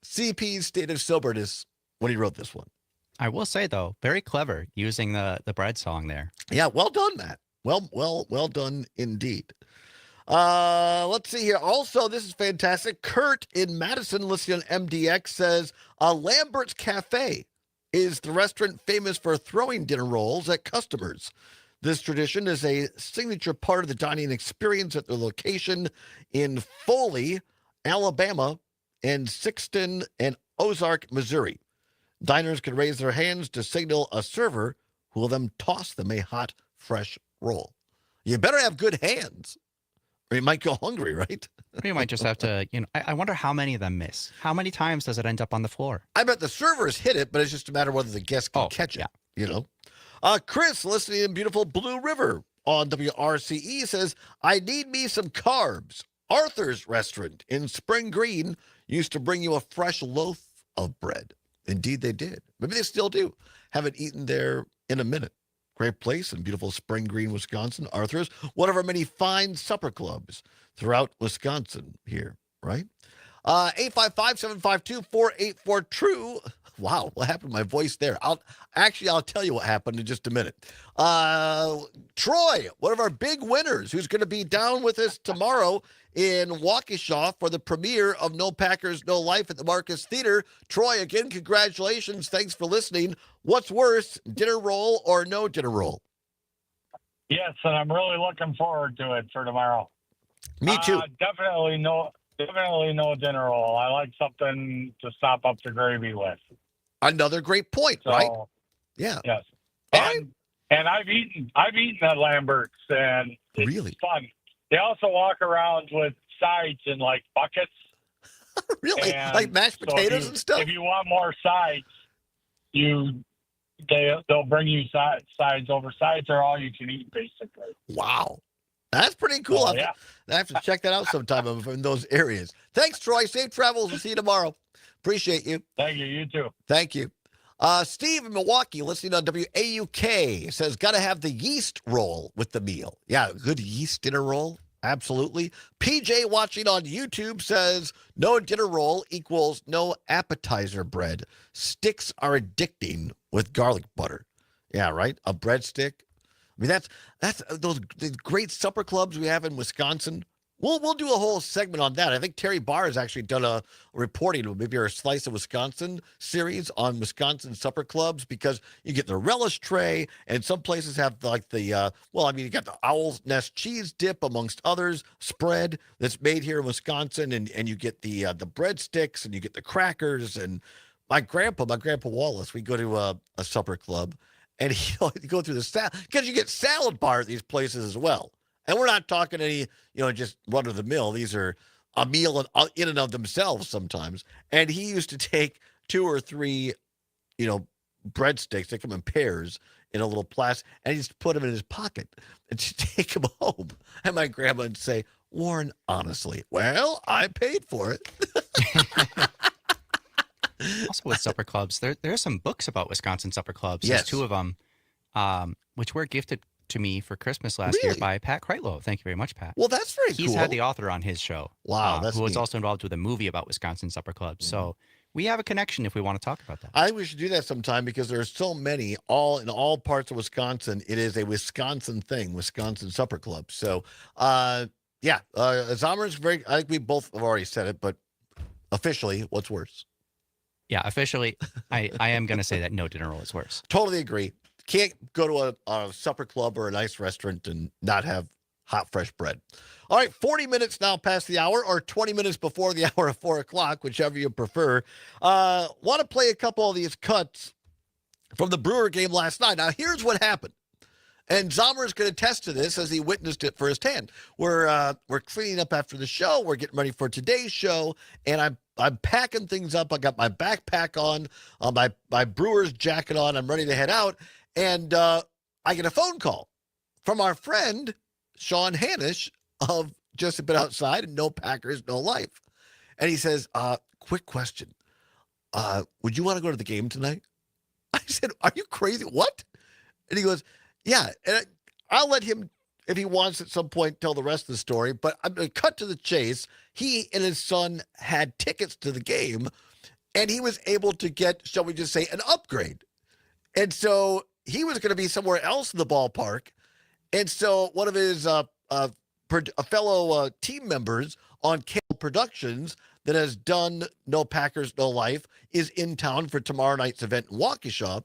CP's state of soberness when he wrote this one. I will say, though, very clever using the bread song there. Yeah, well done, Matt. Well done indeed. Let's see here. Also, this is fantastic. Kurt in Madison, listening on MDX, says, Lambert's Cafe is the restaurant famous for throwing dinner rolls at customers. This tradition is a signature part of the dining experience at their location in Foley, Alabama, and Sixton and Ozark, Missouri. Diners can raise their hands to signal a server who will then toss them a hot, fresh roll. You better have good hands, or you might go hungry, right? You might just have to, I wonder how many of them miss. How many times does it end up on the floor? I bet the servers hit it, but it's just a matter of whether the guests can catch it, Chris, listening in beautiful Blue River on WRCE, says, I need me some carbs. Arthur's Restaurant in Spring Green used to bring you a fresh loaf of bread. Indeed, they did. Maybe they still do. Haven't eaten there in a minute. Great place in beautiful Spring Green, Wisconsin. Arthur's, one of our many fine supper clubs throughout Wisconsin here, right? 855-752-484-TRUE. Wow, what happened to my voice there? I'll tell you what happened in just a minute. Troy, one of our big winners, who's going to be down with us tomorrow in Waukesha for the premiere of No Packers, No Life at the Marcus Theater. Troy, again, congratulations. Thanks for listening. What's worse, dinner roll or no dinner roll? Yes, and I'm really looking forward to it for tomorrow. Me too. Definitely no dinner roll. I like something to stop up the gravy with. Another great point, right? Yeah. Yes. And I've eaten at Lambert's, and it's really fun. They also walk around with sides in like buckets. Really? And like mashed potatoes and stuff? If you want more sides, they'll bring you sides over. Sides are all you can eat, basically. Wow. That's pretty cool. I have to check that out sometime in those areas. Thanks, Troy. Safe travels. We'll see you tomorrow. Appreciate you. Thank you. You too. Thank you. Steve in Milwaukee, listening on WAUK, says, got to have the yeast roll with the meal. Yeah, good yeast dinner roll. Absolutely. PJ watching on YouTube says, no dinner roll equals no appetizer bread. Sticks are addicting with garlic butter. Yeah, right? A breadstick. I mean, that's those the great supper clubs we have in Wisconsin. We'll do a whole segment on that. I think Terry Barr has actually done a reporting, maybe a Slice of Wisconsin series on Wisconsin supper clubs, because you get the relish tray, and some places have like the, you got the Owl's Nest cheese dip, amongst others, spread that's made here in Wisconsin, and you get the breadsticks, and you get the crackers. And my grandpa Wallace, we go to a supper club, and you go through the salad, because you get salad bar at these places as well. And we're not talking any, just run-of-the-mill. These are a meal in and of themselves sometimes. And he used to take 2 or 3, breadsticks. They come in pairs in a little plastic, and he just put them in his pocket and just take them home. And my grandma would say, Warren, honestly, well, I paid for it. Also with supper clubs, there are some books about Wisconsin supper clubs. Yes. There's 2 of them, which were gifted to me for Christmas last year Really? by Pat Kreitlow. Thank you very much, Pat. Well, that's very He's cool. had the author on his show. Wow, that's who was neat. also involved with a movie about Wisconsin supper clubs. So we have a connection if we want to talk about that. I think we should do that sometime because there's so many in all parts of Wisconsin. It is a Wisconsin thing, Wisconsin Supper Club. So, Zomer's very. I think we both have already said it, but officially, what's worse? Yeah, officially, I am going to say that no dinner roll is worse. Totally agree. Can't go to a supper club or a nice restaurant and not have hot, fresh bread. All right, 40 minutes now past the hour, or 20 minutes before the hour of 4 o'clock, whichever you prefer. Want to play a couple of these cuts from the Brewer game last night. Now, here's what happened. And Zomer is going to attest to this as he witnessed it firsthand. We're cleaning up after the show. We're getting ready for today's show, and I'm packing things up. I got my backpack on, my Brewers jacket on. I'm ready to head out, and I get a phone call from our friend Sean Hanish of Just a Bit Outside and No Packers, No Life, and he says, "Quick question: would you want to go to the game tonight?" I said, "Are you crazy? What?" And he goes, "Yeah." And I'll let him, if he wants at some point, tell the rest of the story. But I'm going to cut to the chase. He and his son had tickets to the game, and he was able to get, shall we just say, an upgrade. And so he was going to be somewhere else in the ballpark. And so one of his fellow team members on Kale Productions that has done No Packers, No Life is in town for tomorrow night's event in Waukesha.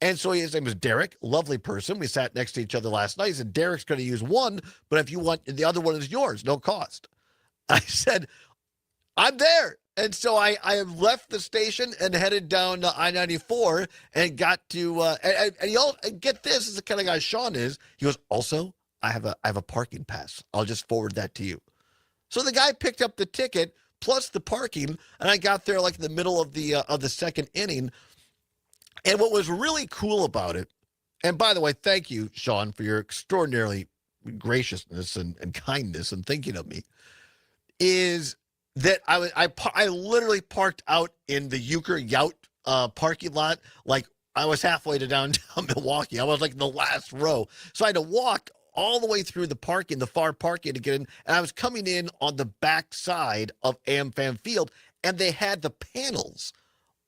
And so his name is Derek, lovely person. We sat next to each other last night. He said, Derek's going to use one, but if you want, the other one is yours, no cost. I said, I'm there. And so I have left the station and headed down I-94 and got to, and get this, is the kind of guy Sean is. He goes, also, I have a parking pass. I'll just forward that to you. So the guy picked up the ticket plus the parking, and I got there like in the middle of the second inning. And what was really cool about it, and by the way, thank you, Sean, for your extraordinarily graciousness and kindness and thinking of me, is that I literally parked out in the Euchre Yout parking lot. Like I was halfway to downtown Milwaukee. I was like in the last row. So I had to walk all the way through the parking, the far parking to get in. And I was coming in on the back side of AmFam Field, and they had the panels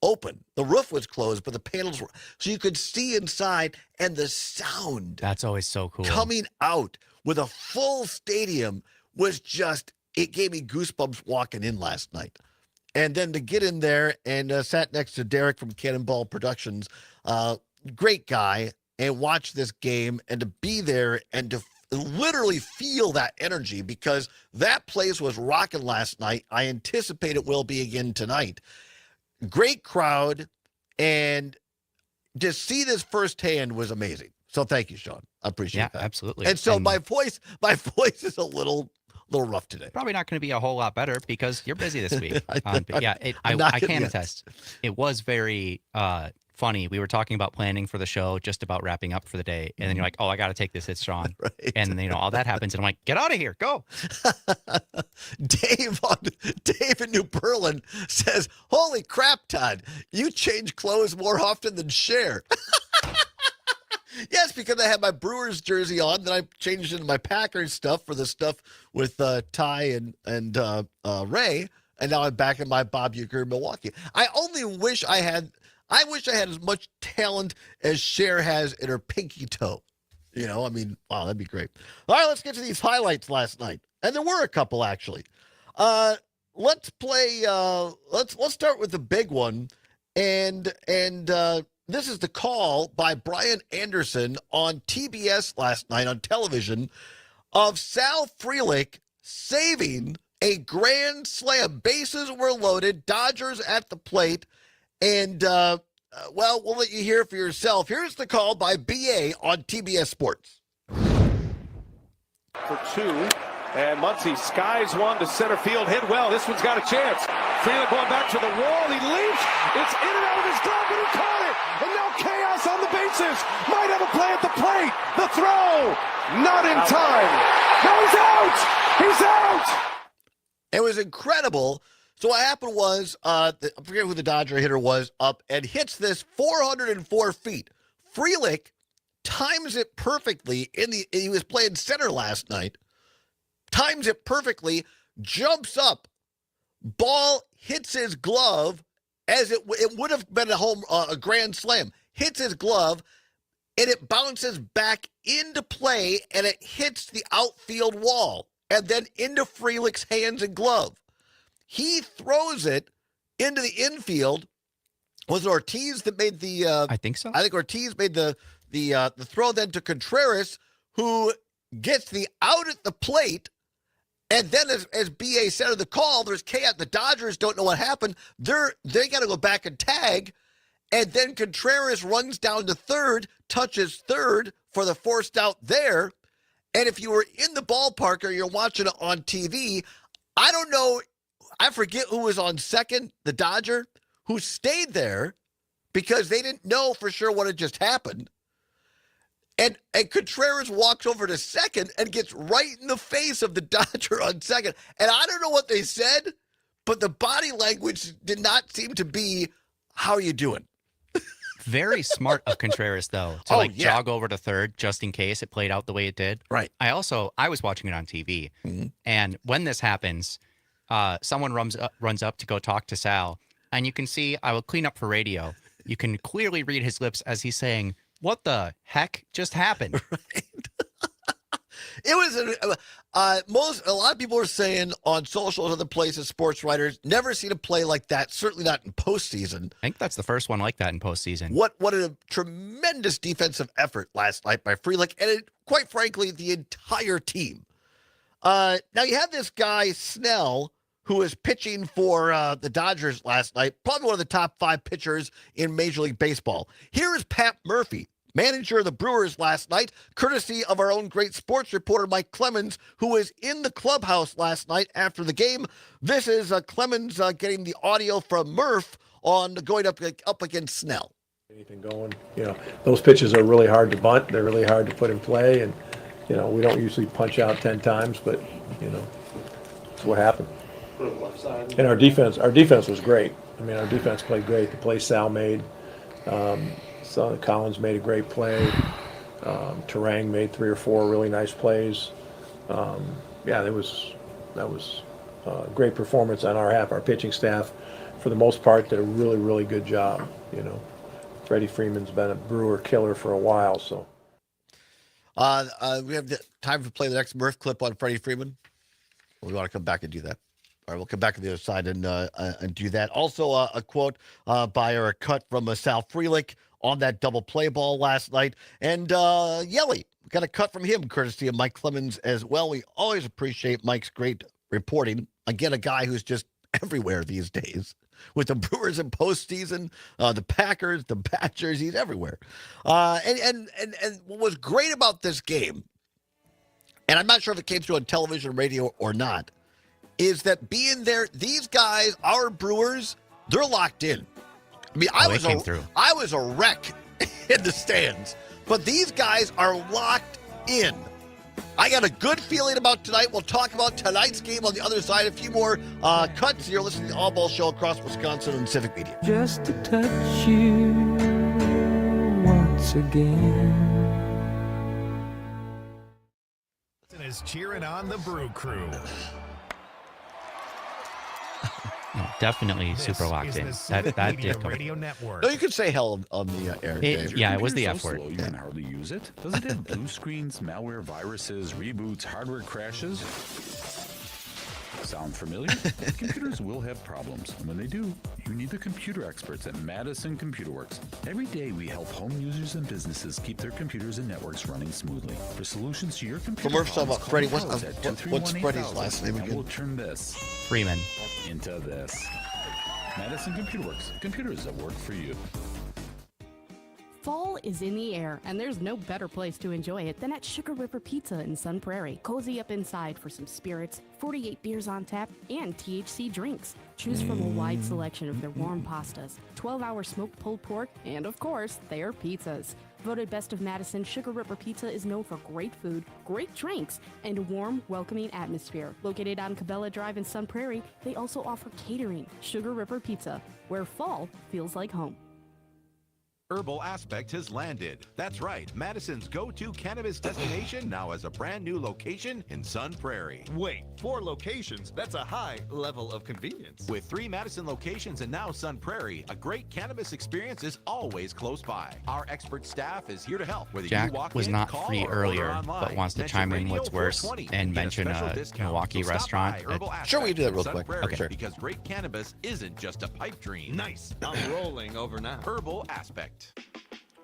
open. The roof was closed, but the panels were, so you could see inside, and the sound That's always so cool. coming out with a full stadium was just, it gave me goosebumps walking in last night. And then to get in there and sat next to Derek from Cannonball Productions, great guy, and watch this game and to be there and to literally feel that energy, because that place was rocking last night. I anticipate it will be again tonight. Great crowd, and to see this firsthand was amazing. So thank you, Sean. I appreciate that. Absolutely. And so my voice is a little rough today. Probably not going to be a whole lot better because you're busy this week. But yeah, I'm I not can gonna- attest. It was very funny. We were talking about planning for the show, just about wrapping up for the day, and then you're like, "Oh, I got to take this. It's Sean." Right. And all that happens, and I'm like, "Get out of here, go!" Dave in New Berlin says, "Holy crap, Todd! You change clothes more often than Cher." Yes, because I had my Brewers jersey on, then I changed into my Packers stuff for the stuff with Ty and Ray, and now I'm back in my Bob Uecker Milwaukee. I wish I had as much talent as Cher has in her pinky toe. You know, I mean, wow, that'd be great. All right, let's get to these highlights last night, and there were a couple actually. Let's play. Let's start with the big one, and this is the call by Brian Anderson on TBS last night on television of Sal Frelick saving a grand slam. Bases were loaded, Dodgers at the plate, and well, we'll let you hear it for yourself. Here's the call by BA on TBS Sports. For two, and Muncy skies one to center field, hit well. This one's got a chance. Frelick going back to the wall. He leaps. It's in and out of his glove, and he caught it. And now chaos on the bases. Might have a play at the plate. The throw, not in time. No, he's out. He's out. It was incredible. So what happened was, I forget who the Dodger hitter was, up and hits this 404 feet. Frelick times it perfectly he was playing center last night, times it perfectly, jumps up, ball hits his glove as it would have been a grand slam, hits his glove, and it bounces back into play, and it hits the outfield wall, and then into Frelick's hands and glove. He throws it into the infield. Was it Ortiz that made the? I think so. I think Ortiz made the throw then to Contreras, who gets the out at the plate. And then, as BA said in the call, there's chaos. The Dodgers don't know what happened. They got to go back and tag. And then Contreras runs down to third, touches third for the forced out there. And if you were in the ballpark or you're watching it on TV, I don't know. I forget who was on second, the Dodger, who stayed there because they didn't know for sure what had just happened. And Contreras walks over to second and gets right in the face of the Dodger on second. And I don't know what they said, but the body language did not seem to be, how are you doing? Very smart of Contreras, though, to jog over to third just in case it played out the way it did. Right. I was watching it on TV, and when this happens, someone runs up to go talk to Sal, and you can see, I will clean up for radio. You can clearly read his lips as he's saying, "What the heck just happened?" Right. It was a lot of people are saying on social and other places, sports writers, never seen a play like that, certainly not in postseason. I think that's the first one like that in postseason. What a tremendous defensive effort last night by Frelick, and quite frankly, the entire team. Now you have this guy, Snell, who was pitching for the Dodgers last night, probably one of the top 5 pitchers in Major League Baseball. Here is Pat Murphy, manager of the Brewers last night, courtesy of our own great sports reporter, Mike Clemens, who was in the clubhouse last night after the game. This is Clemens getting the audio from Murph on going up against Snell. Anything going, those pitches are really hard to bunt. They're really hard to put in play. And, we don't usually punch out 10 times, but, that's what happened. And our defense was great. Our defense played great. The play Sal made, Collins made a great play. Terang made 3 or 4 really nice plays. That was a great performance on our half. Our pitching staff, for the most part, did a really, really good job. Freddie Freeman's been a Brewer killer for a while. So, we have time to play the next Murph clip on Freddie Freeman. We want to come back and do that. All right, we'll come back to the other side and do that. Also, a quote by or a cut from Sal Frelick on that double play ball last night. And Yelly, got a cut from him, courtesy of Mike Clemens as well. We always appreciate Mike's great reporting. Again, a guy who's just everywhere these days. With the Brewers in postseason, the Packers, the Badgers, he's everywhere. And what was great about this game, and I'm not sure if it came through on television, radio, or not, is that being there, these guys, our Brewers, they're locked in. I was a wreck in the stands, but these guys are locked in. I got a good feeling about tonight. We'll talk about tonight's game on the other side. A few more cuts. You're listening to the Allbaugh Show across Wisconsin and Civic Media. Just to touch you once again. Is cheering on the Brew Crew. No, definitely super locked in. That did come. Radio Network. No, you could say hell on the air. Yeah, it was the F word. You can hardly use it. Does it have blue screens, malware, viruses, reboots, hardware crashes? Sound familiar? Computers will have problems, and when they do, you need the computer experts at Madison Computer Works. Every day, we help home users and businesses keep their computers and networks running smoothly. For solutions to your computer Murph's talking about Freddie. What's Freddie's last name again? We'll turn this Freeman into this. Madison Computer Works. Computers that work for you. Fall is in the air, and there's no better place to enjoy it than at Sugar River Pizza in Sun Prairie. Cozy up inside for some spirits, 48 beers on tap, and THC drinks. Choose from a wide selection of their warm pastas, 12-hour smoked pulled pork, and of course, their pizzas. Voted Best of Madison, Sugar River Pizza is known for great food, great drinks, and a warm, welcoming atmosphere. Located on Cabela Drive in Sun Prairie, they also offer catering. Sugar River Pizza, where fall feels like home. Herbal Aspect has landed. That's right, Madison's go-to cannabis destination now has a brand new location in Sun Prairie. Wait, 4 locations? That's a high level of convenience. With 3 Madison locations and now Sun Prairie, a great cannabis experience is always close by. Our expert staff is here to help. Whether Jack you walk was in, not call, free or earlier, order online, but wants to mention chime in Radio what's worse 420 and get a mention special a discount. Milwaukee So stop restaurant. by Herbal Sure, we can do that Aspect real in Sun quick. Prairie, Okay, sure. Because great cannabis isn't just a pipe dream. Nice. I'm rolling over now. Herbal Aspect.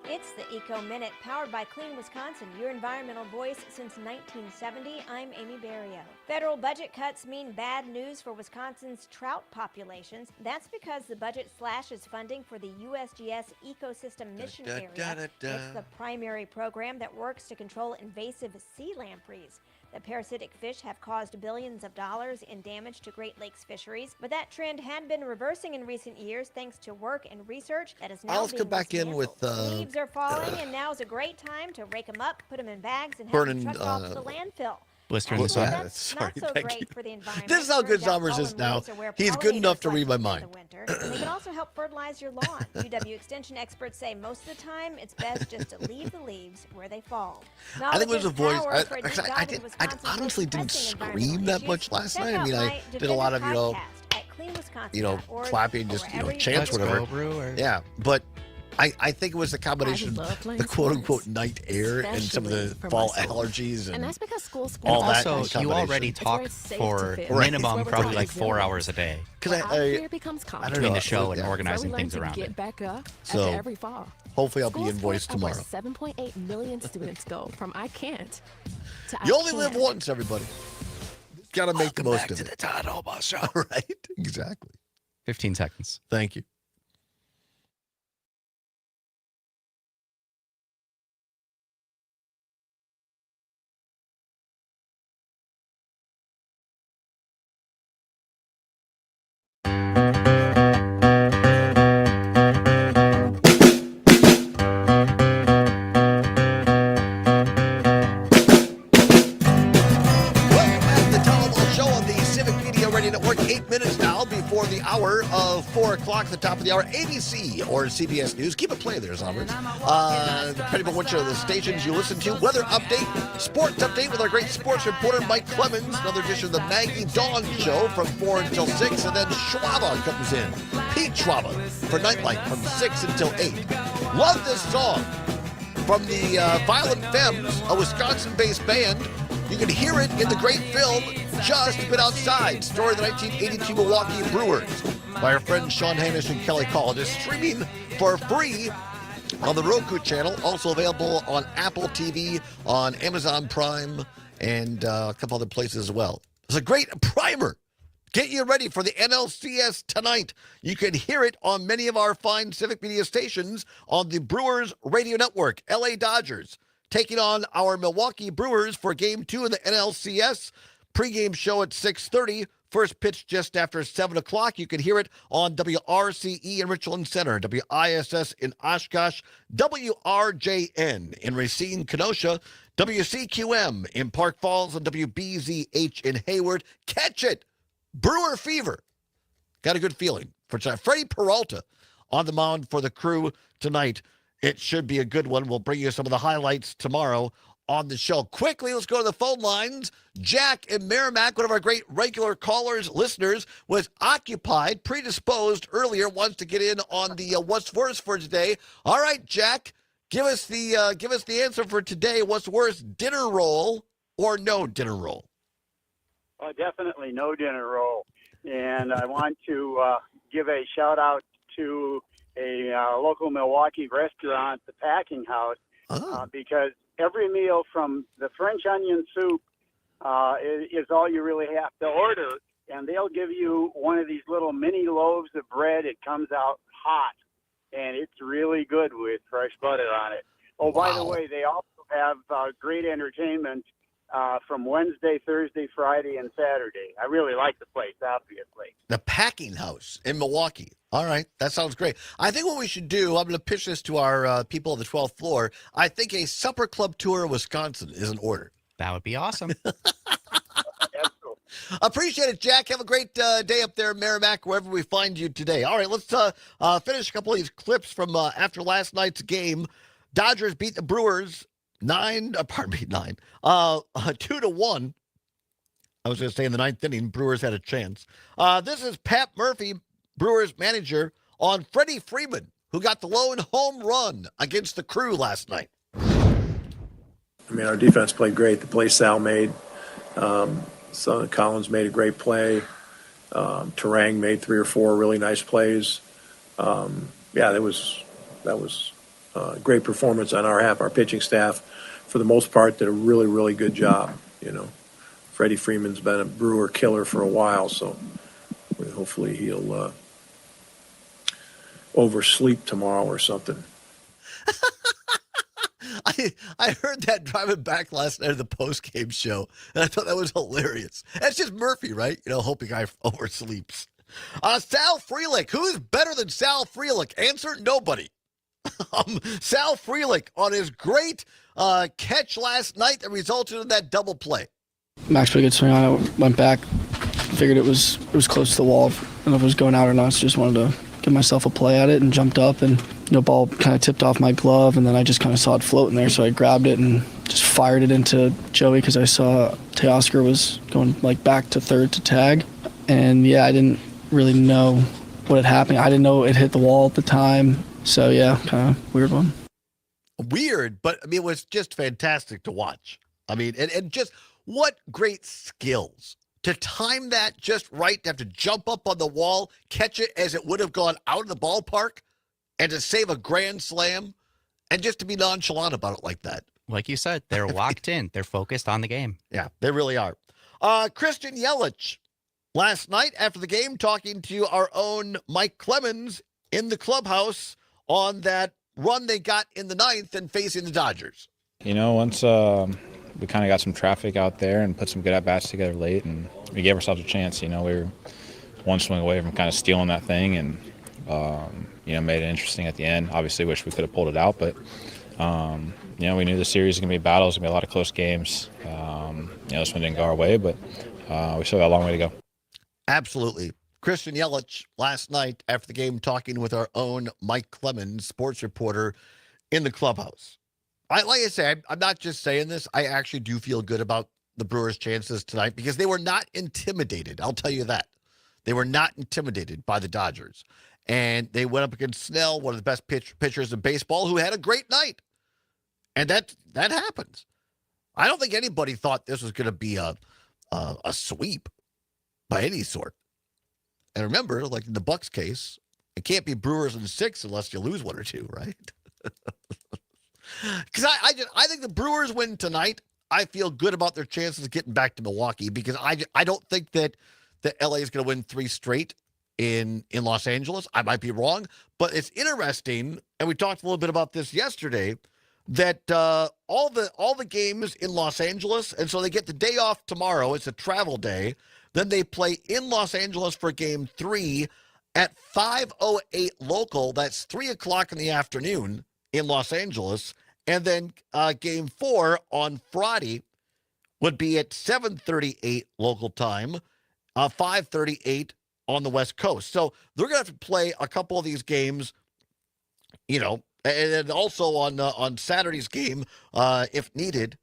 It's the Eco Minute, powered by Clean Wisconsin, your environmental voice since 1970. I'm Amy Barrio. Federal budget cuts mean bad news for Wisconsin's trout populations. That's because the budget slashes funding for the USGS Ecosystem Mission Area. It's the primary program that works to control invasive sea lampreys. The parasitic fish have caused billions of dollars in damage to Great Lakes fisheries, but that trend had been reversing in recent years thanks to work and research that is now Let's go back in with leaves are falling, and now's a great time to rake them up, put them in bags, and have Burning, them trucked off to the landfill. Blister in the Although sun. that's Sorry, not so thank great you. for the environment. This is how good Turns out Zombers is fallen now. leaves are where He's good enough to pollinators read my like mind. spend the winter, and they can also help fertilize your lawn. UW Extension experts say most of the time it's best just to leave the leaves where they fall. I think it was a voice. Power for a deep I dive into I Wisconsin's honestly most didn't pressing scream environmental that issues. much last Check night. I out mean, my I did a lot of, podcast at Clean Wisconsin. clapping, just, chants, whatever. Yeah, but I think it was the combination of the quote-unquote night air and some of the fall allergies and that's because school sports. all that. Also, you already talk for minimum probably like 4 hours a day Because I between the show and organizing things around it. Get back up So, after every fall. hopefully I'll be School invoiced sports are where tomorrow. 7.8 million students go from I can't to You I only live can. once, everybody. Got to make the most of it. the Todd Allbaugh Show. Right? Exactly. 15 seconds. Thank you. Show on the Civic Media Radio Network. 8 minutes now before the hour of 4 o'clock, the top of the hour. ABC or CBS News. Keep it playing there, Zombers. Depending on which of the stations you listen to. Weather update, sports update with our great sports reporter, Mike Clemens. Another edition of the Maggie Dawn Show from 4 until 6. And then Schwaba comes in. Pete Schwaba for Nightlight from 6 until 8. Love this song from the Violent Femmes, a Wisconsin-based band. You can hear it in the great film Just Been Outside, story of the 1982 Milwaukee Brewers by our friends Sean Hamish and Kelly Call. It is streaming for free on the Roku channel, also available on Apple TV, on Amazon Prime, and a couple other places as well. It's a great primer. Get you ready for the NLCS tonight. You can hear it on many of our fine Civic Media stations on the Brewers Radio Network. LA Dodgers taking on our Milwaukee Brewers for Game 2 in the NLCS. Pre-game show at 6:30. First pitch just after 7 o'clock. You can hear it on WRCE in Richland Center, WISS in Oshkosh, WRJN in Racine, Kenosha, WCQM in Park Falls, and WBZH in Hayward. Catch it! Brewer Fever. Got a good feeling for tonight. Freddie Peralta on the mound for the Crew tonight. It should be a good one. We'll bring you some of the highlights tomorrow on the show. Quickly, let's go to the phone lines. Jack in Merrimack, one of our great regular callers, listeners, was occupied, predisposed earlier, wants to get in on the what's worse for today. All right, Jack, give us the answer for today. What's worse, dinner roll or no dinner roll? Oh, definitely no dinner roll. And I want to give a shout out to a local Milwaukee restaurant, the Packing House, because every meal from the French onion soup is all you really have to order. And they'll give you one of these little mini loaves of bread. It comes out hot, and it's really good with fresh butter on it. Oh, by the way, they also have great entertainment from Wednesday, Thursday, Friday, and Saturday. I really like the place, obviously. The Packing House in Milwaukee. All right, that sounds great. I think what we should do, I'm going to pitch this to our people on the 12th floor. I think a supper club tour of Wisconsin is in order. That would be awesome. Appreciate it, Jack. Have a great day up there in Merrimack, wherever we find you today. All right, let's finish a couple of these clips from after last night's game. Dodgers beat the Brewers 2-1. I was going to say in the ninth inning, Brewers had a chance. This is Pat Murphy, Brewers manager, on Freddie Freeman, who got the lone home run against the Crew last night. I mean, our defense played great. The play Sal made. So Collins made a great play. Terang made 3 or 4 really nice plays. That was a great performance on our half. Our pitching staff, for the most part, did a really, really good job. Freddie Freeman's been a Brewer killer for a while, so hopefully he'll oversleep tomorrow or something. I heard that driving back last night of the post-game show, and I thought that was hilarious. That's just Murphy, right? Hoping I oversleeps. Sal Frelick. Who's better than Sal Frelick? Answer, nobody. Sal Frelick on his great catch last night that resulted in that double play. Max put a good swing on it, went back, figured it was close to the wall. I don't know if it was going out or not, so just wanted to give myself a play at it and jumped up, and ball kind of tipped off my glove, and then I just kind of saw it floating there, so I grabbed it and just fired it into Joey because I saw Teoscar was going back to third to tag, and I didn't really know what had happened. I didn't know it hit the wall at the time, so kind of weird one. Weird, but it was just fantastic to watch. And just what great skills to time that just right, to have to jump up on the wall, catch it as it would have gone out of the ballpark, and to save a grand slam, and just to be nonchalant about it like that. Like you said, they're locked in. They're focused on the game. Yeah, they really are. Christian Yelich, last night after the game, talking to our own Mike Clemens in the clubhouse on that run they got in the ninth and facing the Dodgers. Once we kind of got some traffic out there and put some good at-bats together late, and we gave ourselves a chance. We were one swing away from kind of stealing that thing, and made it interesting at the end. Obviously, wish we could have pulled it out, but we knew the series was going to be a battle. It was going to be a lot of close games. This one didn't go our way, but we still got a long way to go. Absolutely. Christian Yelich last night after the game talking with our own Mike Clemens, sports reporter, in the clubhouse. Like I said, I'm not just saying this. I actually do feel good about the Brewers' chances tonight because they were not intimidated. I'll tell you that. They were not intimidated by the Dodgers. And they went up against Snell, one of the best pitchers in baseball, who had a great night. And that happens. I don't think anybody thought this was going to be a sweep by any sort. And remember, like in the Bucks case, it can't be Brewers in 6 unless you lose 1 or 2, right? Because I think the Brewers win tonight. I feel good about their chances of getting back to Milwaukee because I don't think that LA is going to win 3 straight in Los Angeles. I might be wrong, but it's interesting, and we talked a little bit about this yesterday, that all the games in Los Angeles, and so they get the day off tomorrow. It's a travel day. Then they play in Los Angeles for Game 3 at 5:08 local. That's 3 o'clock in the afternoon in Los Angeles. And then Game 4 on Friday would be at 7:38 local time, 5:38 on the West Coast. So they're going to have to play a couple of these games, and then also on Saturday's game, if needed,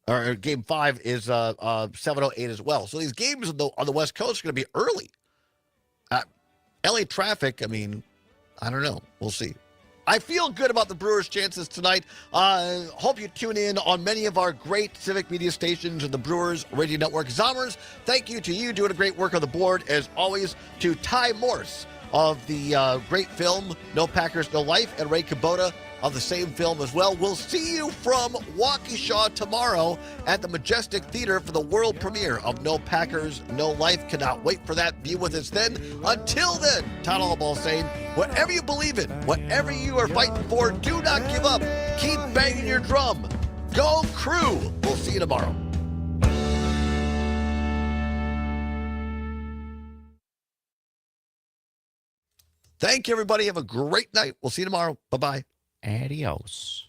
or Game 5 is 7:08 as well. So these games on the West Coast are going to be early. LA traffic, I don't know. We'll see. I feel good about the Brewers' chances tonight. Hope you tune in on many of our great civic media stations and the Brewers Radio Network. Zommers, thank you to you doing a great work on the board, as always, to Ty Morse of the great film No Packers, No Life, and Ray Kubota of the same film as well. We'll see you from Waukesha tomorrow at the Majestic Theater for the world premiere of No Packers, No Life. Cannot wait for that. Be with us then. Until then, Todd Allbaugh saying, whatever you believe in, whatever you are fighting for, do not give up. Keep banging your drum. Go Crew. We'll see you tomorrow. Thank you, everybody. Have a great night. We'll see you tomorrow. Bye-bye. Adios.